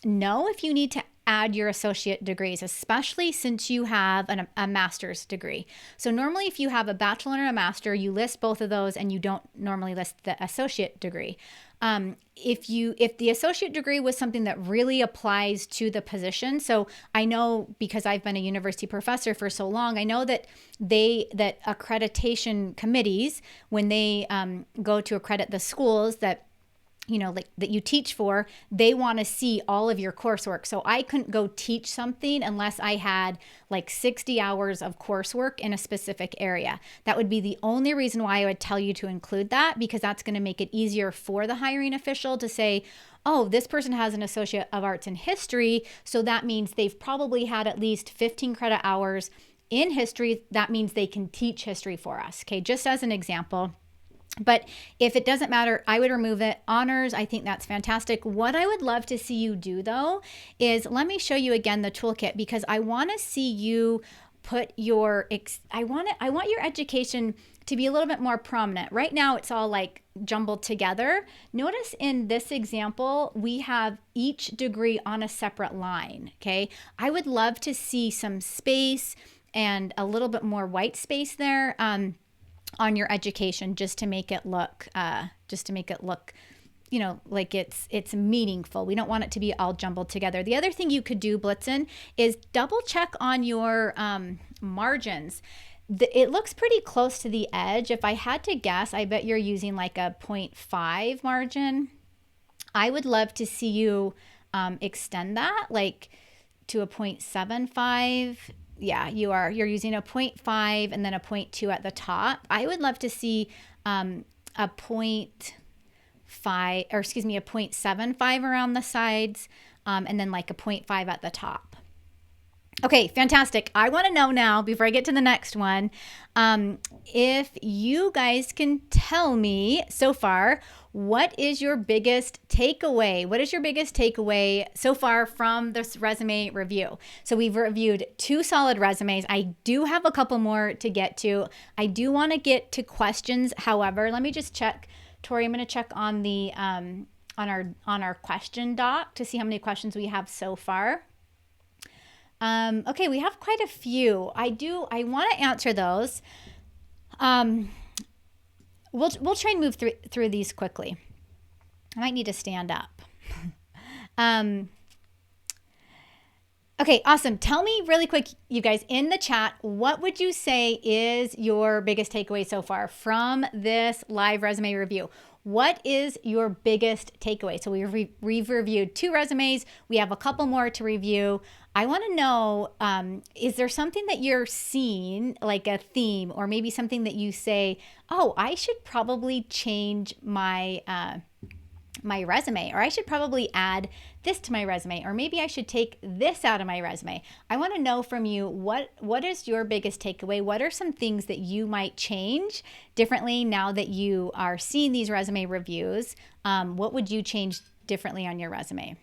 know if you need to add your associate degrees, especially since you have a master's degree. So normally if you have a bachelor and a master, you list both of those and you don't normally list the associate degree. If the associate degree was something that really applies to the position, so I know because I've been a university professor for so long, I know that accreditation committees, when they go to accredit the schools that you teach for, they want to see all of your coursework. So I couldn't go teach something unless I had like 60 hours of coursework in a specific area. That would be the only reason why I would tell you to include that, because that's going to make it easier for the hiring official to say, oh, this person has an Associate of Arts in History, so that means they've probably had at least 15 credit hours in history. That means they can teach history for us. Okay, just as an example. But if it doesn't matter, I would remove it. Honors, I think that's fantastic. What I would love to see you do, though, is let me show you again the toolkit, because I want to see you put I want your education to be a little bit more prominent. Right now, it's all like jumbled together. Notice in this example, we have each degree on a separate line, okay? I would love to see some space and a little bit more white space there. On your education, just to make it look like it's meaningful. We don't want it to be all jumbled together. The other thing you could do, Blitzen, is double check on your margins. It looks pretty close to the edge. If I had to guess, I bet you're using like a 0.5 margin. I would love to see you extend that like to a 0.75. Yeah, you are. You're using a 0.5 and then a 0.2 at the top. I would love to see a 0.75 around the sides, and then like a 0.5 at the top. Okay, fantastic. I want to know now, before I get to the next one, if you guys can tell me so far, what is your biggest takeaway? What is your biggest takeaway so far from this resume review? So we've reviewed 2 solid resumes. I do have a couple more to get to. I do want to get to questions. However, let me just check. Tori, I'm going to check on the on our question doc to see how many questions we have so far. Okay, we have quite a few. I want to answer those. We'll try and move through these quickly. I might need to stand up. Okay, awesome. Tell me really quick, you guys, in the chat, what would you say is your biggest takeaway so far from this live resume review? What is your biggest takeaway? So we've reviewed 2 resumes. We have a couple more to review. I want to know, is there something that you're seeing, like a theme, or maybe something that you say, oh, I should probably change my resume, or I should probably add this to my resume, or maybe I should take this out of my resume. I want to know from you, what is your biggest takeaway? What are some things that you might change differently now that you are seeing these resume reviews? What would you change differently on your resume?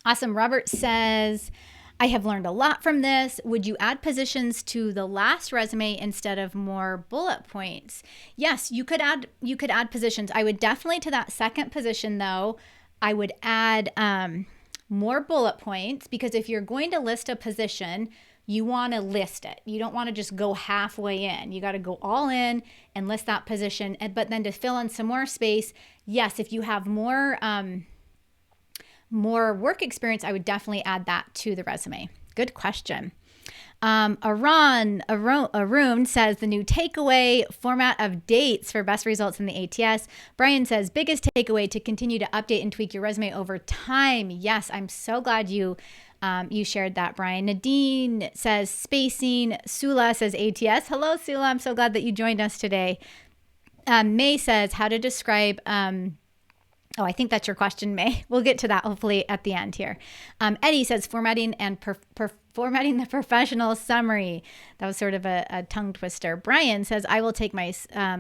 Awesome. Robert says, I have learned a lot from this. Would you add positions to the last resume instead of more bullet points? Yes, you could add positions. I would definitely, to that second position though, I would add more bullet points, because if you're going to list a position, you want to list it. You don't want to just go halfway in. You got to go all in and list that position. But then to fill in some more space, yes, if you have more work experience, I would definitely add that to the resume. Good question. Arun says the new takeaway, format of dates for best results in the ATS. Brian says biggest takeaway, to continue to update and tweak your resume over time. Yes, I'm so glad you shared that, Brian. Nadine says spacing. Sula says ATS. Hello, Sula. I'm so glad that you joined us today. May says how to describe. Oh, I think that's your question, May. We'll get to that hopefully at the end here. Eddie says formatting and formatting the professional summary. That was sort of a tongue twister. Brian says, I will take my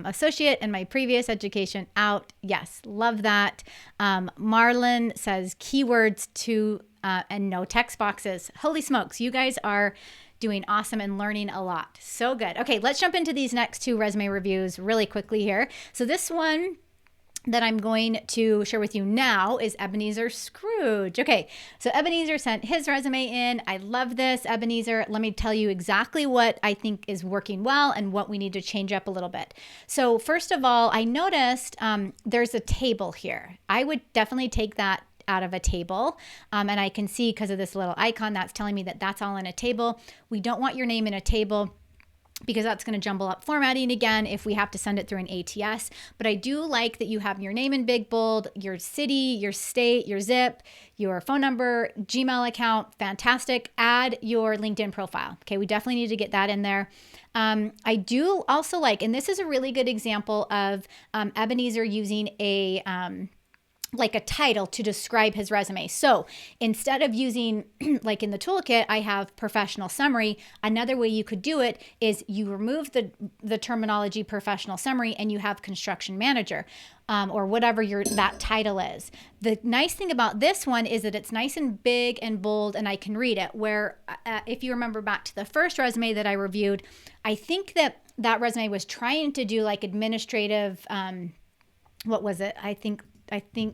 associate and my previous education out. Yes, love that. Marlon says keywords to and no text boxes. Holy smokes, you guys are doing awesome and learning a lot. So good. Okay, let's jump into these next 2 resume reviews really quickly here. So this one that I'm going to share with you now is Ebenezer Scrooge. Okay, so Ebenezer sent his resume in. I love this, Ebenezer. Let me tell you exactly what I think is working well and what we need to change up a little bit. So first of all, I noticed there's a table here. I would definitely take that out of a table. And I can see, because of this little icon, that's telling me that that's all in a table. We don't want your name in a table, because that's going to jumble up formatting again if we have to send it through an ATS. But I do like that you have your name in big bold, your city, your state, your zip, your phone number, Gmail account. Fantastic. Add your LinkedIn profile. Okay, we definitely need to get that in there. I do also like, and this is a really good example of Ebenezer using a title to describe his resume. So instead of using, like in the toolkit, I have professional summary. Another way you could do it is you remove the terminology professional summary and you have construction manager, or whatever that title is. The nice thing about this one is that it's nice and big and bold, and I can read it. Where if you remember back to the first resume that I reviewed, I think that resume was trying to do like administrative, what was it? I think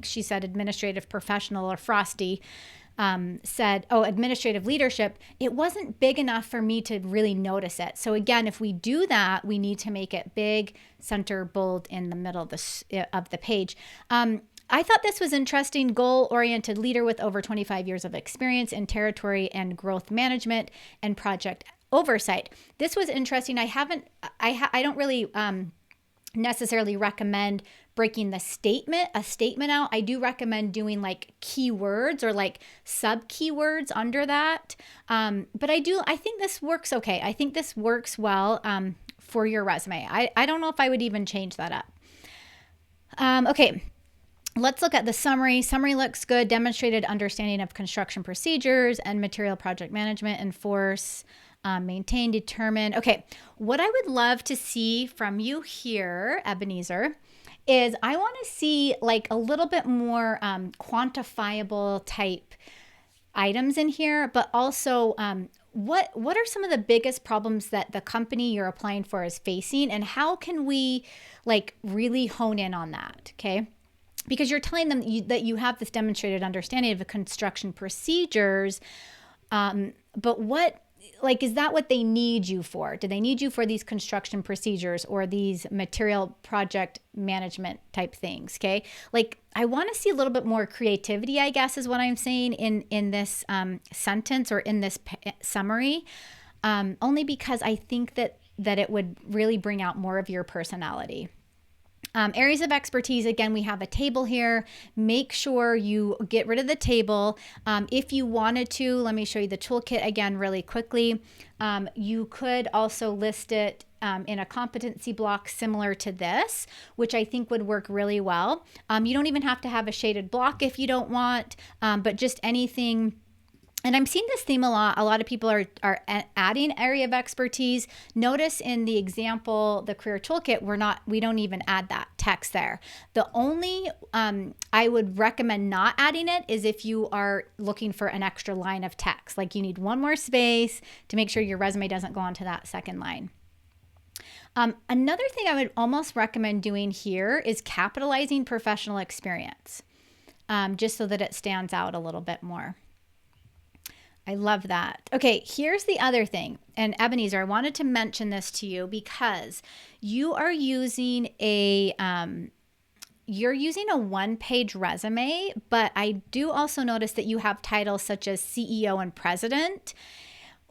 she said administrative professional, or Frosty said, administrative leadership. It wasn't big enough for me to really notice it. So again, if we do that, we need to make it big, center, bold in the middle of the page. I thought this was interesting. Goal-oriented leader with over 25 years of experience in territory and growth management and project oversight. This was interesting. I don't really necessarily recommend breaking a statement out. I do recommend doing like keywords or like sub keywords under that. But I think this works okay. I think this works well for your resume. I don't know if I would even change that up. Okay. Let's look at the summary. Summary looks good. Demonstrated understanding of construction procedures and material project management, enforce, maintain, determine. Okay, what I would love to see from you here, Ebenezer, is I want to see like a little bit more quantifiable type items in here, but also what are some of the biggest problems that the company you're applying for is facing, and how can we like really hone in on that, okay? Because you're telling them that you have this demonstrated understanding of the construction procedures, but what like, is that what they need you for? Do they need you for these construction procedures or these material project management type things? Okay. Like, I want to see a little bit more creativity, I guess, is what I'm saying in this sentence or in this summary, only because I think that it would really bring out more of your personality. Areas of expertise, again, we have a table here. Make sure you get rid of the table. If you wanted to, let me show you the toolkit again really quickly. You could also list it in a competency block similar to this, which I think would work really well. You don't even have to have a shaded block if you don't want, but just anything. And I'm seeing this theme a lot. A lot of people are adding area of expertise. Notice in the example, the career toolkit, we don't even add that text there. The only I would recommend not adding it is if you are looking for an extra line of text, like you need one more space to make sure your resume doesn't go onto that second line. Another thing I would almost recommend doing here is capitalizing professional experience, just so that it stands out a little bit more. I love that. Okay, here's the other thing. And Ebenezer, I wanted to mention this to you because you are using a one-page resume, but I do also notice that you have titles such as CEO and president.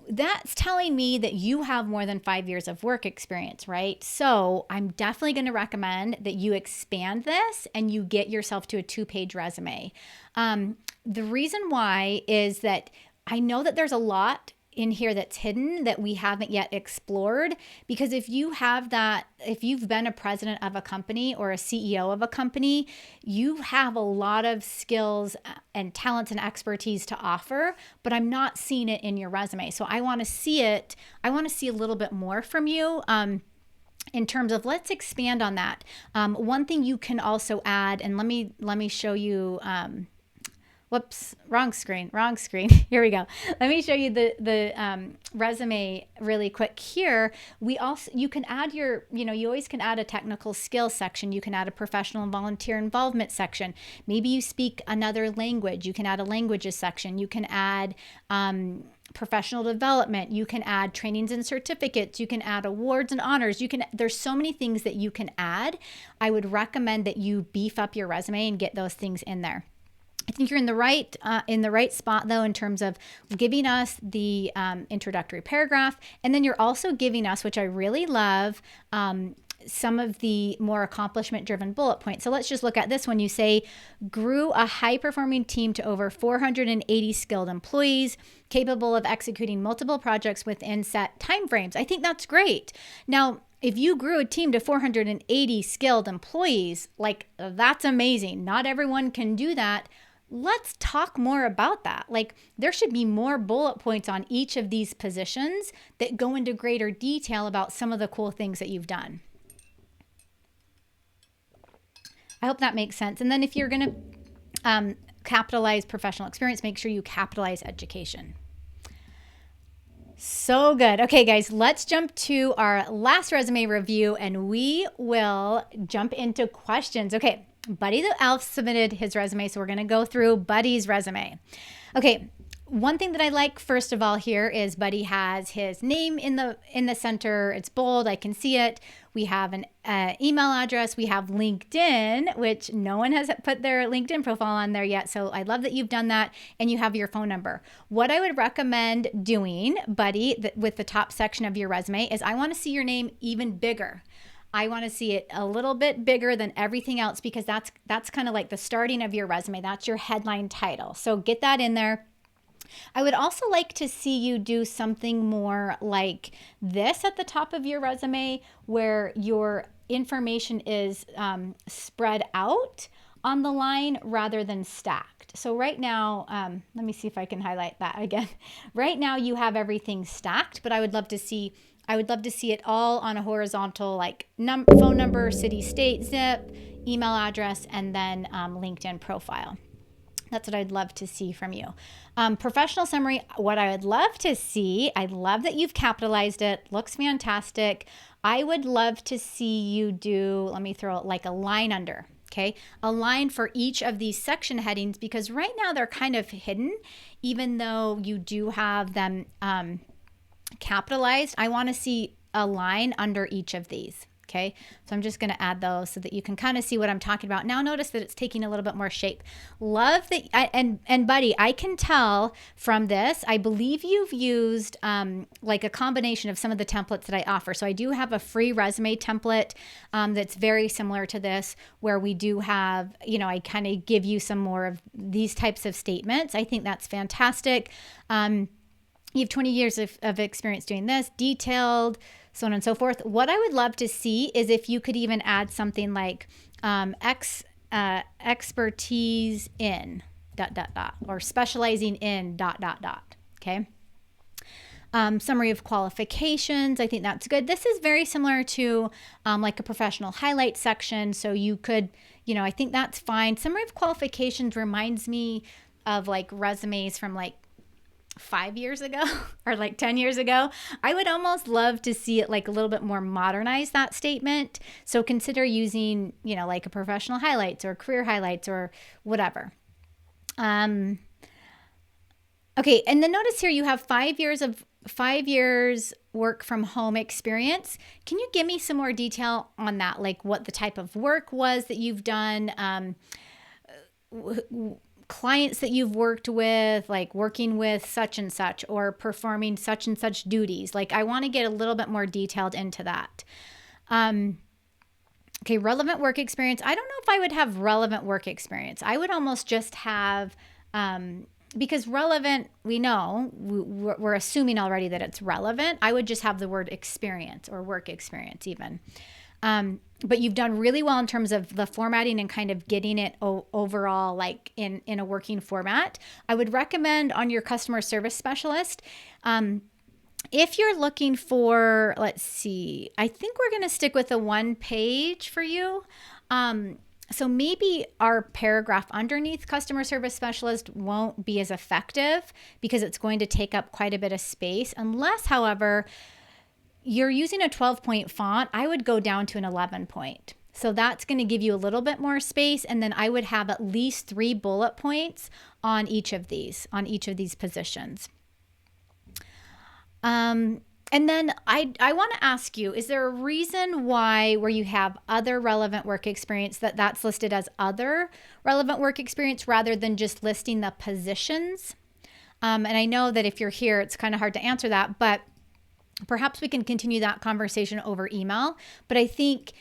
That's telling me that you have more than 5 years of work experience, right? So I'm definitely going to recommend that you expand this and you get yourself to a 2-page resume. The reason why is that I know that there's a lot in here that's hidden that we haven't yet explored, because if you've been a president of a company or a CEO of a company, you have a lot of skills and talents and expertise to offer, but I'm not seeing it in your resume. So I want to see it. I want to see a little bit more from you. In terms of, let's expand on that. One thing you can also add, and let me show you. Whoops, wrong screen. Here we go. Let me show you the resume really quick here. You can add you always can add a technical skills section. You can add a professional and volunteer involvement section. Maybe you speak another language. You can add a languages section. You can add professional development. You can add trainings and certificates. You can add awards and honors. There's so many things that you can add. I would recommend that you beef up your resume and get those things in there. I think you're in the right spot, though, in terms of giving us the introductory paragraph. And then you're also giving us, which I really love, some of the more accomplishment-driven bullet points. So let's just look at this one. You say, grew a high-performing team to over 480 skilled employees, capable of executing multiple projects within set timeframes. I think that's great. Now, if you grew a team to 480 skilled employees, like, that's amazing. Not everyone can do that. Let's talk more about that. Like, there should be more bullet points on each of these positions that go into greater detail about some of the cool things that you've done. I hope that makes sense. And then if you're going to capitalize professional experience, make sure you capitalize education. So good. Okay, guys, let's jump to our last resume review and we will jump into questions. Okay, Buddy the Elf submitted his resume, so we're going to go through Buddy's resume. Okay, one thing that I like, first of all, here is Buddy has his name in the center. It's bold. I can see it. We have an email address. We have LinkedIn, which no one has put their LinkedIn profile on there yet. So I love that you've done that. And you have your phone number. What I would recommend doing, Buddy, with the top section of your resume is I want to see your name even bigger. I want to see it a little bit bigger than everything else, because that's kind of like the starting of your resume. That's your headline title. So get that in there. I would also like to see you do something more like this at the top of your resume, where your information is spread out on the line rather than stacked. So right now, let me see if I can highlight that again. Right now you have everything stacked, but I would love to see it all on a horizontal, like phone number, city, state, zip, email address, and then LinkedIn profile. That's what I'd love to see from you. Professional summary, what I would love to see, I love that you've capitalized it. Looks fantastic. I would love to see you do, let me throw like a line under, okay? A line for each of these section headings, because right now they're kind of hidden, even though you do have them capitalized, I want to see a line under each of these. Okay, so I'm just going to add those so that you can kind of see what I'm talking about. Now notice that it's taking a little bit more shape. Love that. And buddy, I can tell from this, I believe you've used like a combination of some of the templates that I offer. So I do have a free resume template that's very similar to this, where we do have, I kind of give you some more of these types of statements. I think that's fantastic. You have 20 years of experience doing this, detailed, so on and so forth. What I would love to see is if you could even add something like expertise in ... or specializing in ... Okay. Summary of qualifications. I think that's good. This is very similar to like a professional highlight section. So you could, I think that's fine. Summary of qualifications reminds me of like resumes from like 5 years ago or like 10 years ago. I would almost love to see it like a little bit more modernized, that statement. So consider using, like a professional highlights or career highlights or whatever. Okay. And then notice here you have 5 years work from home experience. Can you give me some more detail on that? Like what the type of work was that you've done, clients that you've worked with, like working with such and such or performing such and such duties. Like I want to get a little bit more detailed into that. Okay, relevant work experience. I don't know if I would have relevant work experience. I would almost just have, because relevant, we know, we're assuming already that it's relevant. I would just have the word experience or work experience even. But you've done really well in terms of the formatting and kind of getting it overall like in a working format. I would recommend on your customer service specialist, if you're looking for, let's see, I think we're going to stick with the 1 page for you. So maybe our paragraph underneath customer service specialist won't be as effective because it's going to take up quite a bit of space. Unless, however, you're using a 12-point font, I would go down to an 11-point. So that's going to give you a little bit more space. And then I would have at least 3 bullet points on each of these positions. And then I want to ask you, is there a reason why where you have other relevant work experience that's listed as other relevant work experience rather than just listing the positions? And I know that if you're here, it's kind of hard to answer that, but perhaps we can continue that conversation over email. But I think,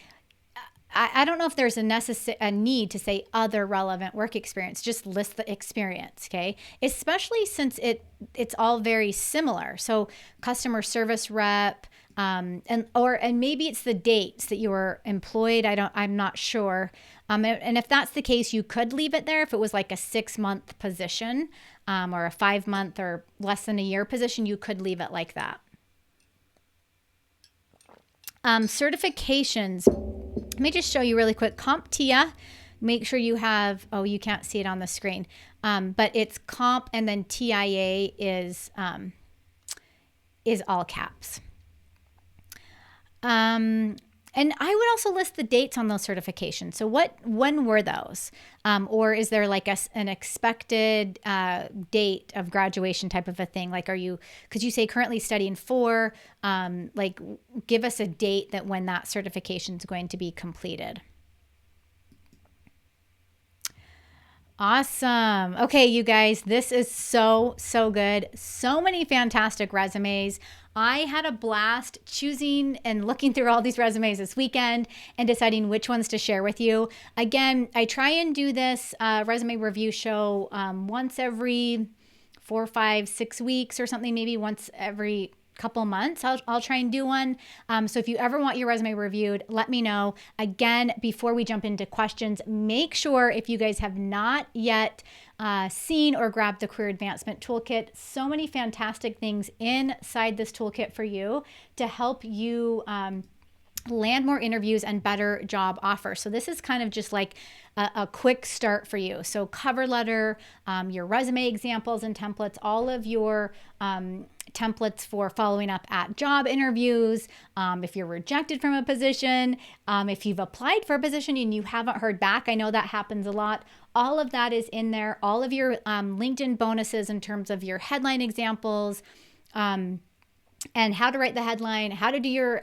I don't know if there's a need to say other relevant work experience, just list the experience, okay? Especially since it's all very similar. So customer service rep, and maybe it's the dates that you were employed. I'm not sure. And if that's the case, you could leave it there. If it was like a 6-month position, or a 5-month or less than a year position, you could leave it like that. Certifications. Let me just show you really quick. CompTIA. Make sure you have, you can't see it on the screen, but it's comp and then TIA is all caps. And I would also list the dates on those certifications. So when were those? Or is there like an expected date of graduation type of a thing? Like could you say currently studying for, like give us a date that when that certification is going to be completed. Awesome. Okay, you guys, this is so good. So many fantastic resumes. I had a blast choosing and looking through all these resumes this weekend and deciding which ones to share with you. Again, I try and do this resume review show once every 4, 5, 6 weeks or something, maybe once every couple months. I'll try and do one. So if you ever want your resume reviewed, let me know. Again, before we jump into questions, make sure if you guys have not yet seen or grabbed the Career Advancement Toolkit, so many fantastic things inside this toolkit for you to help you land more interviews and better job offers. So this is kind of just like a quick start for you. So cover letter, your resume examples and templates, all of your templates for following up at job interviews, if you're rejected from a position, if you've applied for a position and you haven't heard back. I know that happens a lot. All of that is in there. All of your LinkedIn bonuses in terms of your headline examples, and how to write the headline, how to do your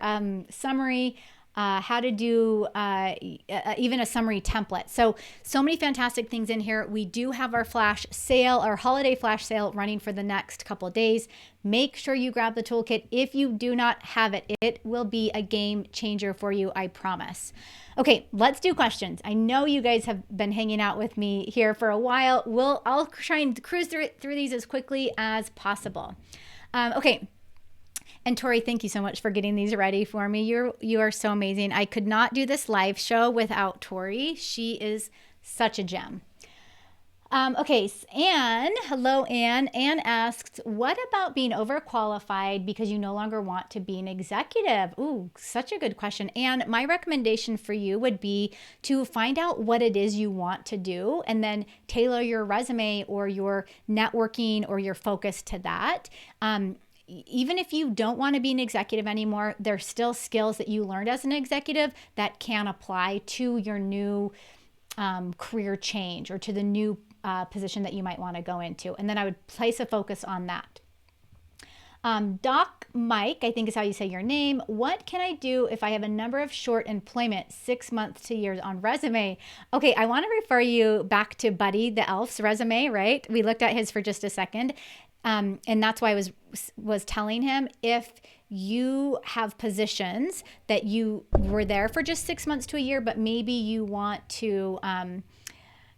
summary, how to do even a summary template. So many fantastic things in here. We do have our flash sale, our holiday flash sale running for the next couple of days. Make sure you grab the toolkit. If you do not have it, it will be a game changer for you, I promise. Okay, let's do questions. I know you guys have been hanging out with me here for a while. I'll try and cruise through these as quickly as possible. Okay. And Tori, thank you so much for getting these ready for me. You are so amazing. I could not do this live show without Tori. She is such a gem. Okay, Anne, hello Anne. Anne asks, what about being overqualified because you no longer want to be an executive? Ooh, such a good question. Anne, my recommendation for you would be to find out what it is you want to do and then tailor your resume or your networking or your focus to that. Even if you don't want to be an executive anymore, there's still skills that you learned as an executive that can apply to your new career change or to the new position that you might want to go into. And then I would place a focus on that. Doc Mike, I think is how you say your name. What can I do if I have a number of short employment, 6 months to years on resume? Okay, I want to refer you back to Buddy the Elf's resume, right? We looked at his for just a second. And that's why I was telling him, if you have positions that you were there for just 6 months to a year, but maybe you want to,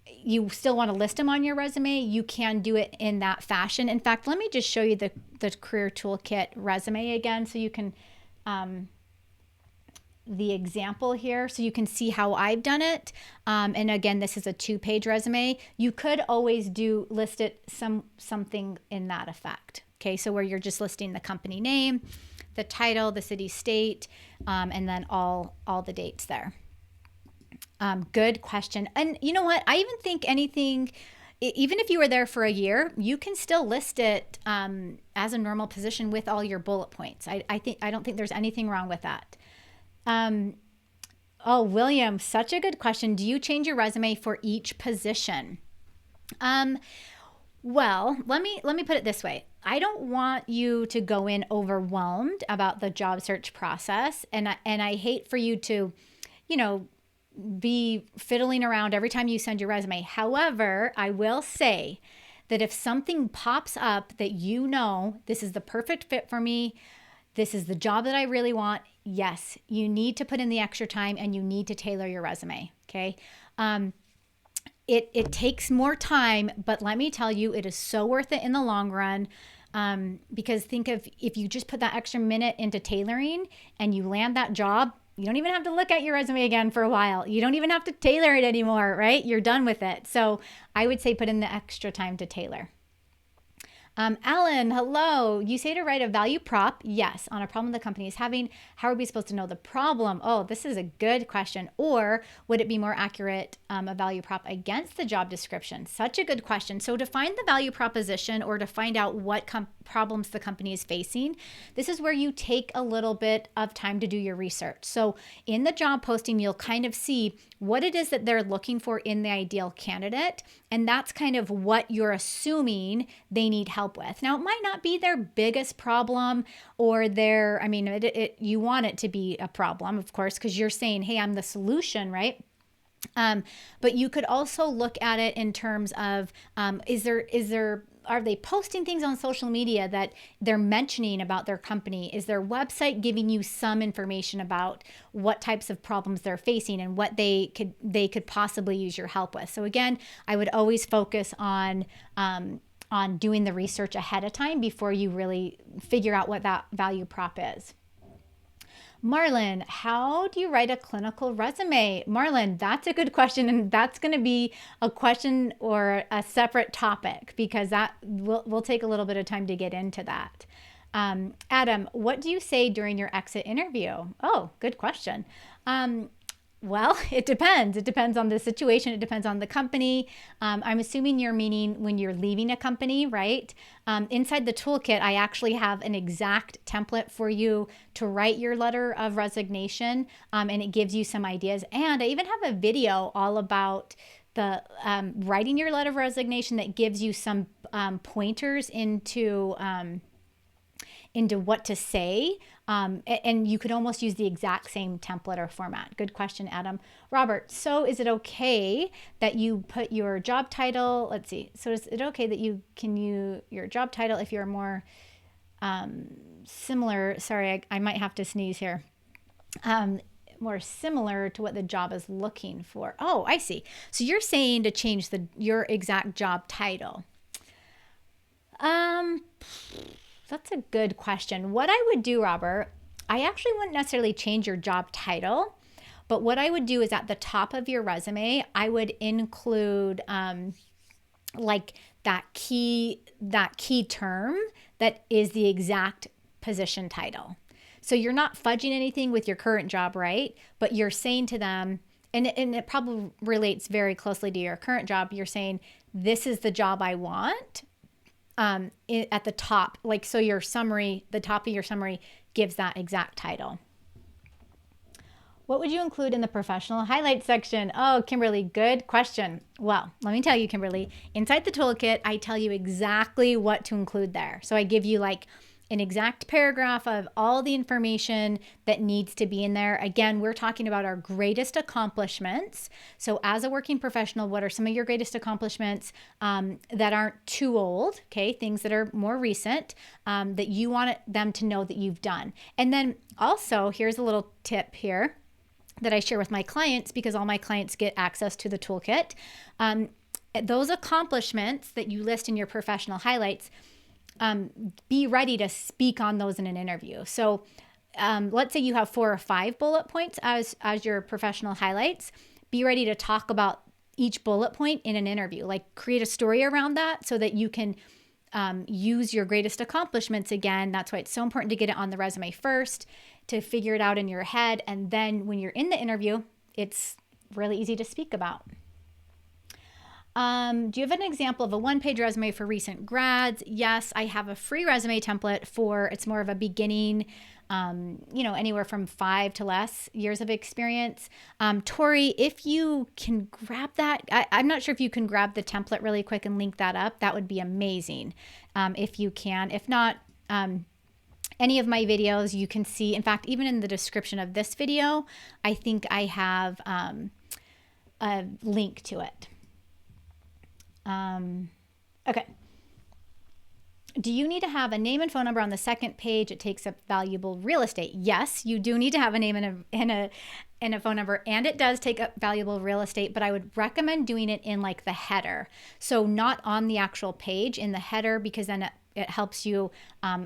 you still want to list them on your resume, you can do it in that fashion. In fact, let me just show you the Career Toolkit resume again so you can, the example here so you can see how I've done it. And again, this is a 2-page resume. You could always list it something in that effect. Okay, so where you're just listing the company name, the title, the city, state, and then all the dates there. Good question. And you know what? I even think anything, even if you were there for a year, you can still list it as a normal position with all your bullet points. I don't think there's anything wrong with that. Oh, William, such a good question. Do you change your resume for each position? Well, let me put it this way. I don't want you to go in overwhelmed about the job search process, and I hate for you to, be fiddling around every time you send your resume. However, I will say that if something pops up that this is the perfect fit for me, this is the job that I really want, yes, you need to put in the extra time and you need to tailor your resume, okay? It takes more time, but let me tell you, it is so worth it in the long run, because think of if you just put that extra minute into tailoring and you land that job, you don't even have to look at your resume again for a while. You don't even have to tailor it anymore, right? You're done with it. So I would say put in the extra time to tailor. Alan, hello. You say to write a value prop. Yes, on a problem the company is having. How are we supposed to know the problem? Oh, this is a good question. Or would it be more accurate, a value prop against the job description? Such a good question. So to find the value proposition or to find out what problems the company is facing, this is where you take a little bit of time to do your research. So in the job posting, you'll kind of see what it is that they're looking for in the ideal candidate. And that's kind of what you're assuming they need help with. Now, it might not be their biggest problem or you want it to be a problem, of course, because you're saying, hey, I'm the solution, right? But you could also look at it in terms of, are they posting things on social media that they're mentioning about their company? Is their website giving you some information about what types of problems they're facing and what they could possibly use your help with? So again, I would always focus on doing the research ahead of time before you really figure out what that value prop is. Marlon, how do you write a clinical resume? Marlon, that's a good question, and that's going to be a question or a separate topic because that we'll take a little bit of time to get into that. Adam, what do you say during your exit interview? Oh, good question. Well, it depends. It depends on the situation. It depends on the company. I'm assuming you're meaning when you're leaving a company, right? Inside the toolkit, I actually have an exact template for you to write your letter of resignation, and it gives you some ideas. And I even have a video all about the writing your letter of resignation that gives you some pointers into into what to say. And you could almost use the exact same template or format. Good question, Adam. Robert, so is it okay that you put your job title? Let's see. So is it okay that you can use your job title if you're more similar? Sorry, I might have to sneeze here. More similar to what the job is looking for. Oh, I see. So you're saying to change your exact job title. That's a good question. What I would do, Robert, I actually wouldn't necessarily change your job title, but what I would do is at the top of your resume, I would include like that key term that is the exact position title. So you're not fudging anything with your current job, right? But you're saying to them, and it probably relates very closely to your current job, you're saying, this is the job I want. At the top, like, so your summary, the top of your summary gives that exact title. What would you include in the professional highlights section? Oh, Kimberly, good question. Well, let me tell you, Kimberly, inside the toolkit, I tell you exactly what to include there. So I give you like an exact paragraph of all the information that needs to be in there. Again, we're talking about our greatest accomplishments. So as a working professional, what are some of your greatest accomplishments that aren't too old, okay? Things that are more recent that you want them to know that you've done. And then also, here's a little tip here that I share with my clients because all my clients get access to the toolkit. Those accomplishments that you list in your professional highlights, be ready to speak on those in an interview. So let's say you have 4 or 5 bullet points as your professional highlights. Be ready to talk about each bullet point in an interview. Like create a story around that so that you can use your greatest accomplishments again. That's why it's so important to get it on the resume first, to figure it out in your head. And then when you're in the interview, it's really easy to speak about. Do you have an example of a 1-page resume for recent grads? Yes, I have a free resume template for, it's more of a beginning, anywhere from 5 to less years of experience. Tori, if you can grab that, I'm not sure if you can grab the template really quick and link that up. That would be amazing if you can. If not, any of my videos you can see. In fact, even in the description of this video, I think I have a link to it. Okay. Do you need to have a name and phone number on the second page? It takes up valuable real estate. Yes, you do need to have a name and a phone number, and it does take up valuable real estate, but I would recommend doing it in like the header. So not on the actual page, in the header, because then it helps you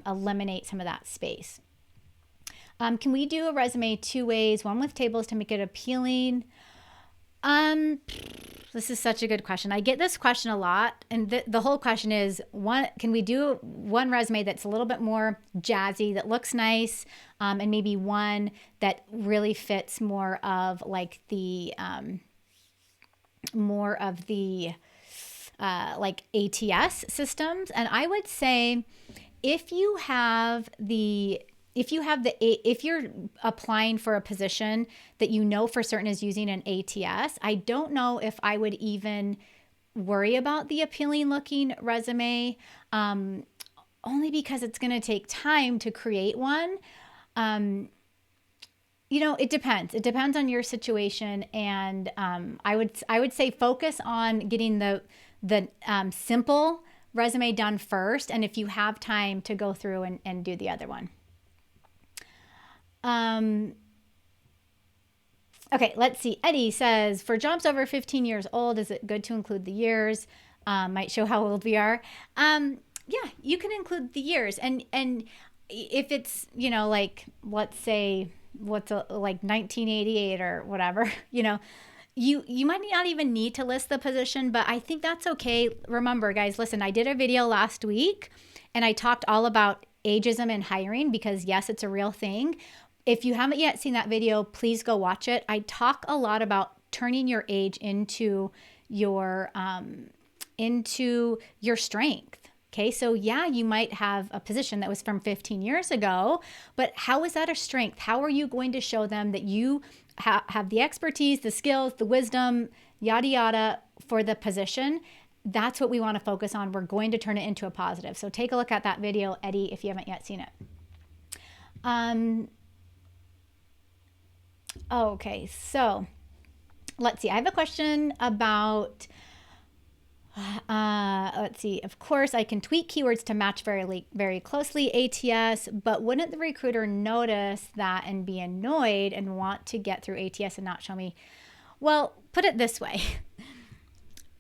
eliminate some of that space. Can we do a resume 2 ways? One with tables to make it appealing. This is such a good question. I get this question a lot, and the whole question is, can we do one resume that's a little bit more jazzy, that looks nice, and maybe one that really fits more of like the like ATS systems? And I would say if you're applying for a position that you know for certain is using an ATS, I don't know if I would even worry about the appealing looking resume, only because it's going to take time to create one. It depends. It depends on your situation, and I would say focus on getting the simple resume done first, and if you have time to go through and do the other one. Okay, let's see. Eddie says, for jobs over 15 years old, is it good to include the years? Might show how old we are. Yeah, you can include the years. And if it's, like, let's say, like 1988 or whatever, you might not even need to list the position, but I think that's okay. Remember, guys, listen, I did a video last week and I talked all about ageism in hiring because, yes, it's a real thing. If you haven't yet seen that video, please go watch it. I talk a lot about turning your age into your strength. Okay, so yeah, you might have a position that was from 15 years ago, but how is that a strength? How are you going to show them that you have the expertise, the skills, the wisdom, yada, yada, for the position? That's what we want to focus on. We're going to turn it into a positive. So take a look at that video, Eddie, if you haven't yet seen it. Um, okay, so let's see. I have a question about, let's see. Of course, I can tweak keywords to match very closely ATS, but wouldn't the recruiter notice that and be annoyed and want to get through ATS and not show me? Well, put it this way.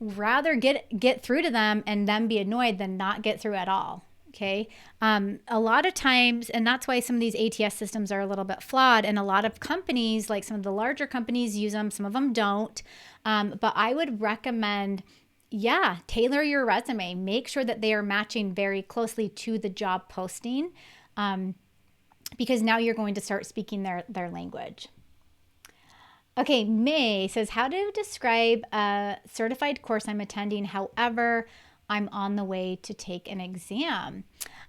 Rather get through to them and then be annoyed than not get through at all. Okay. A lot of times, and that's why some of these ATS systems are a little bit flawed. And a lot of companies, like some of the larger companies, use them, some of them don't. But I would recommend, tailor your resume. Make sure that they are matching very closely to the job posting, because now you're going to start speaking their language. Okay, May says, how to describe a certified course I'm attending. However, I'm on the way to take an exam.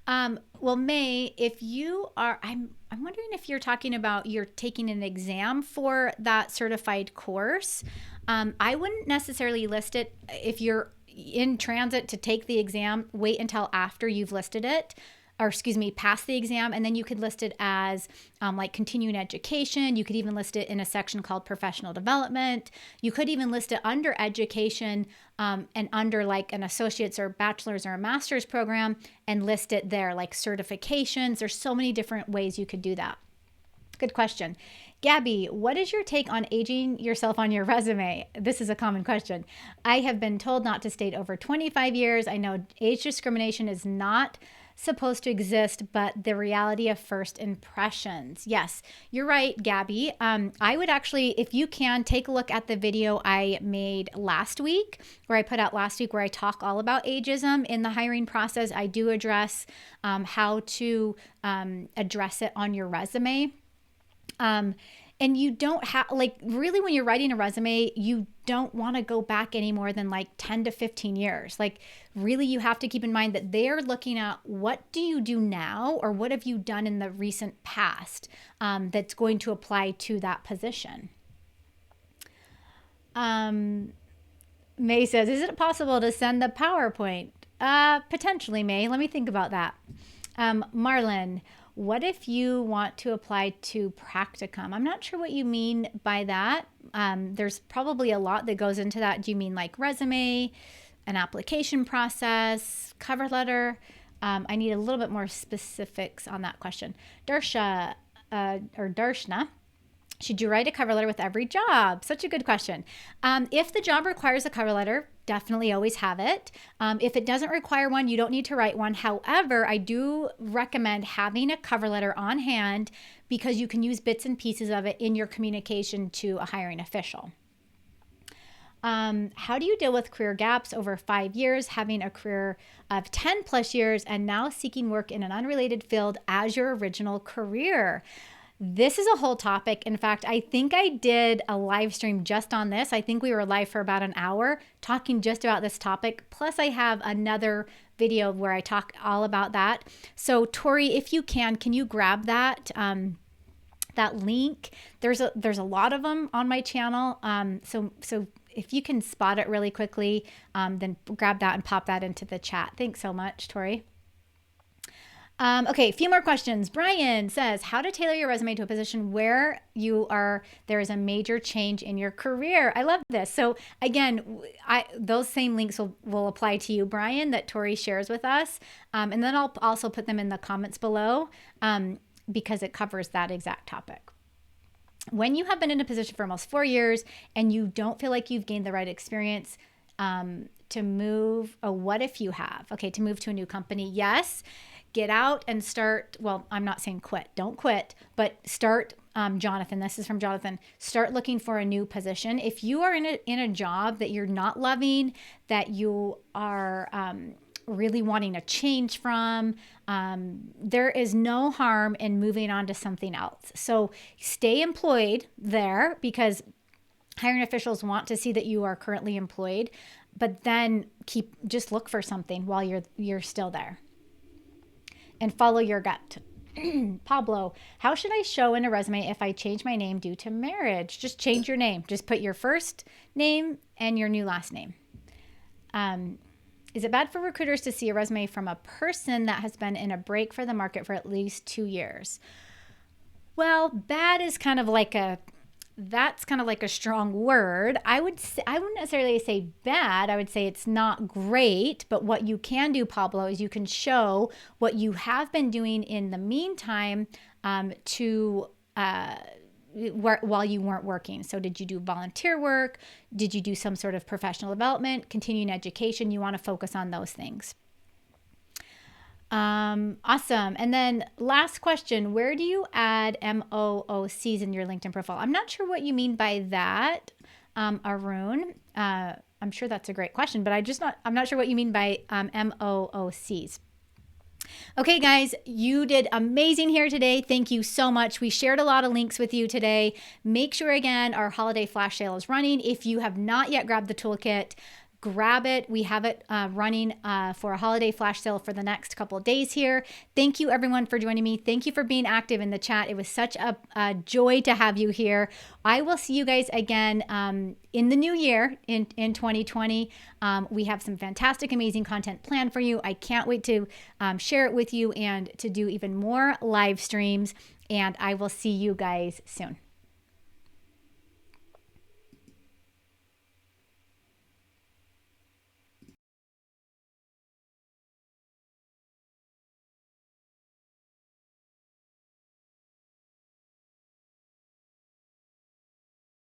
Well, May, if you are, I'm wondering if you're talking about you're taking an exam for that certified course. I wouldn't necessarily list it if you're in transit to take the exam. Wait until after you've listed it. Or excuse me, pass the exam, and then you could list it as like continuing education. You could even list it in a section called professional development. You could even list it under education and under like an associate's or bachelor's or a master's program and list it there like certifications. There's so many different ways you could do that. Good question. Gabby, what is your take on aging yourself on your resume? This is a common question. I have been told not to state over 25 years. I know age discrimination is not supposed to exist, but the reality of first impressions. Yes, you're right, Gabby. I would actually, if you can, take a look at the video I made last week, where I put out last week, where I talk all about ageism in the hiring process. I do address how to address it on your resume. And you don't have, like, really, when you're writing a resume, you don't want to go back any more than like 10 to 15 years. Like, really, you have to keep in mind that they're looking at what do you do now, or what have you done in the recent past that's going to apply to that position. May says, is it possible to send the PowerPoint? Potentially, May. Let me think about that. Marlon, what if you want to apply to practicum? I'm not sure what you mean by that. There's probably a lot that goes into that. Do you mean like resume, an application process, cover letter? I need a little bit more specifics on that question. Darshna, should you write a cover letter with every job? Such a good question. If the job requires a cover letter, definitely always have it. If it doesn't require one, you don't need to write one. However, I do recommend having a cover letter on hand because you can use bits and pieces of it in your communication to a hiring official. How do you deal with career gaps over 5 years, having a career of 10 plus years and now seeking work in an unrelated field as your original career? This is a whole topic. In fact, I think I did a live stream just on this. I think we were live for about an hour talking just about this topic. Plus, I have another video where I talk all about that. So, Tori, if you can you grab that that link? There's a lot of them on my channel. So if you can spot it really quickly, then grab that and pop that into the chat. Thanks so much, Tori. Okay, a few more questions. Brian says, how to tailor your resume to a position where there is a major change in your career. I love this. So again, those same links will apply to you, Brian, that Tori shares with us. And then I'll also put them in the comments below because it covers that exact topic. When you have been in a position for almost 4 years and you don't feel like you've gained the right experience to move, what if you have? Okay, to move to a new company, yes. Get out and start. Well, I'm not saying quit. Don't quit, but start. Jonathan, this is from Jonathan. Start looking for a new position. If you are in a job that you're not loving, that you are really wanting a change from, there is no harm in moving on to something else. So stay employed there because hiring officials want to see that you are currently employed, but then just look for something while you're still there. And follow your gut. Pablo, how should I show in a resume if I change my name due to marriage? Just change your name. Just put your first name and your new last name. Is it bad for recruiters to see a resume from a person that has been in a break for the market for at least 2 years? Well, bad is kind of like that's kind of like a strong word. I wouldn't necessarily say bad. I would say it's not great, but what you can do, Pablo, is you can show what you have been doing in the meantime while you weren't working. So did you do volunteer work? Did you do some sort of professional development, continuing education? You want to focus on those things. Awesome. And then last question, where do you add MOOCs in your LinkedIn profile? I'm not sure what you mean by that, Arun. I'm sure that's a great question, but I'm not sure what you mean by MOOCs. Okay, guys, you did amazing here today. Thank you so much. We shared a lot of links with you today. Make sure, again, our holiday flash sale is running. If you have not yet grabbed the toolkit, grab it. We have it running for a holiday flash sale for the next couple of days here. Thank you, everyone, for joining me. Thank you for being active in the chat. It was such a joy to have you here. I will see you guys again in the new year in 2020. We have some fantastic, amazing content planned for you. I can't wait to share it with you and to do even more live streams. And I will see you guys soon.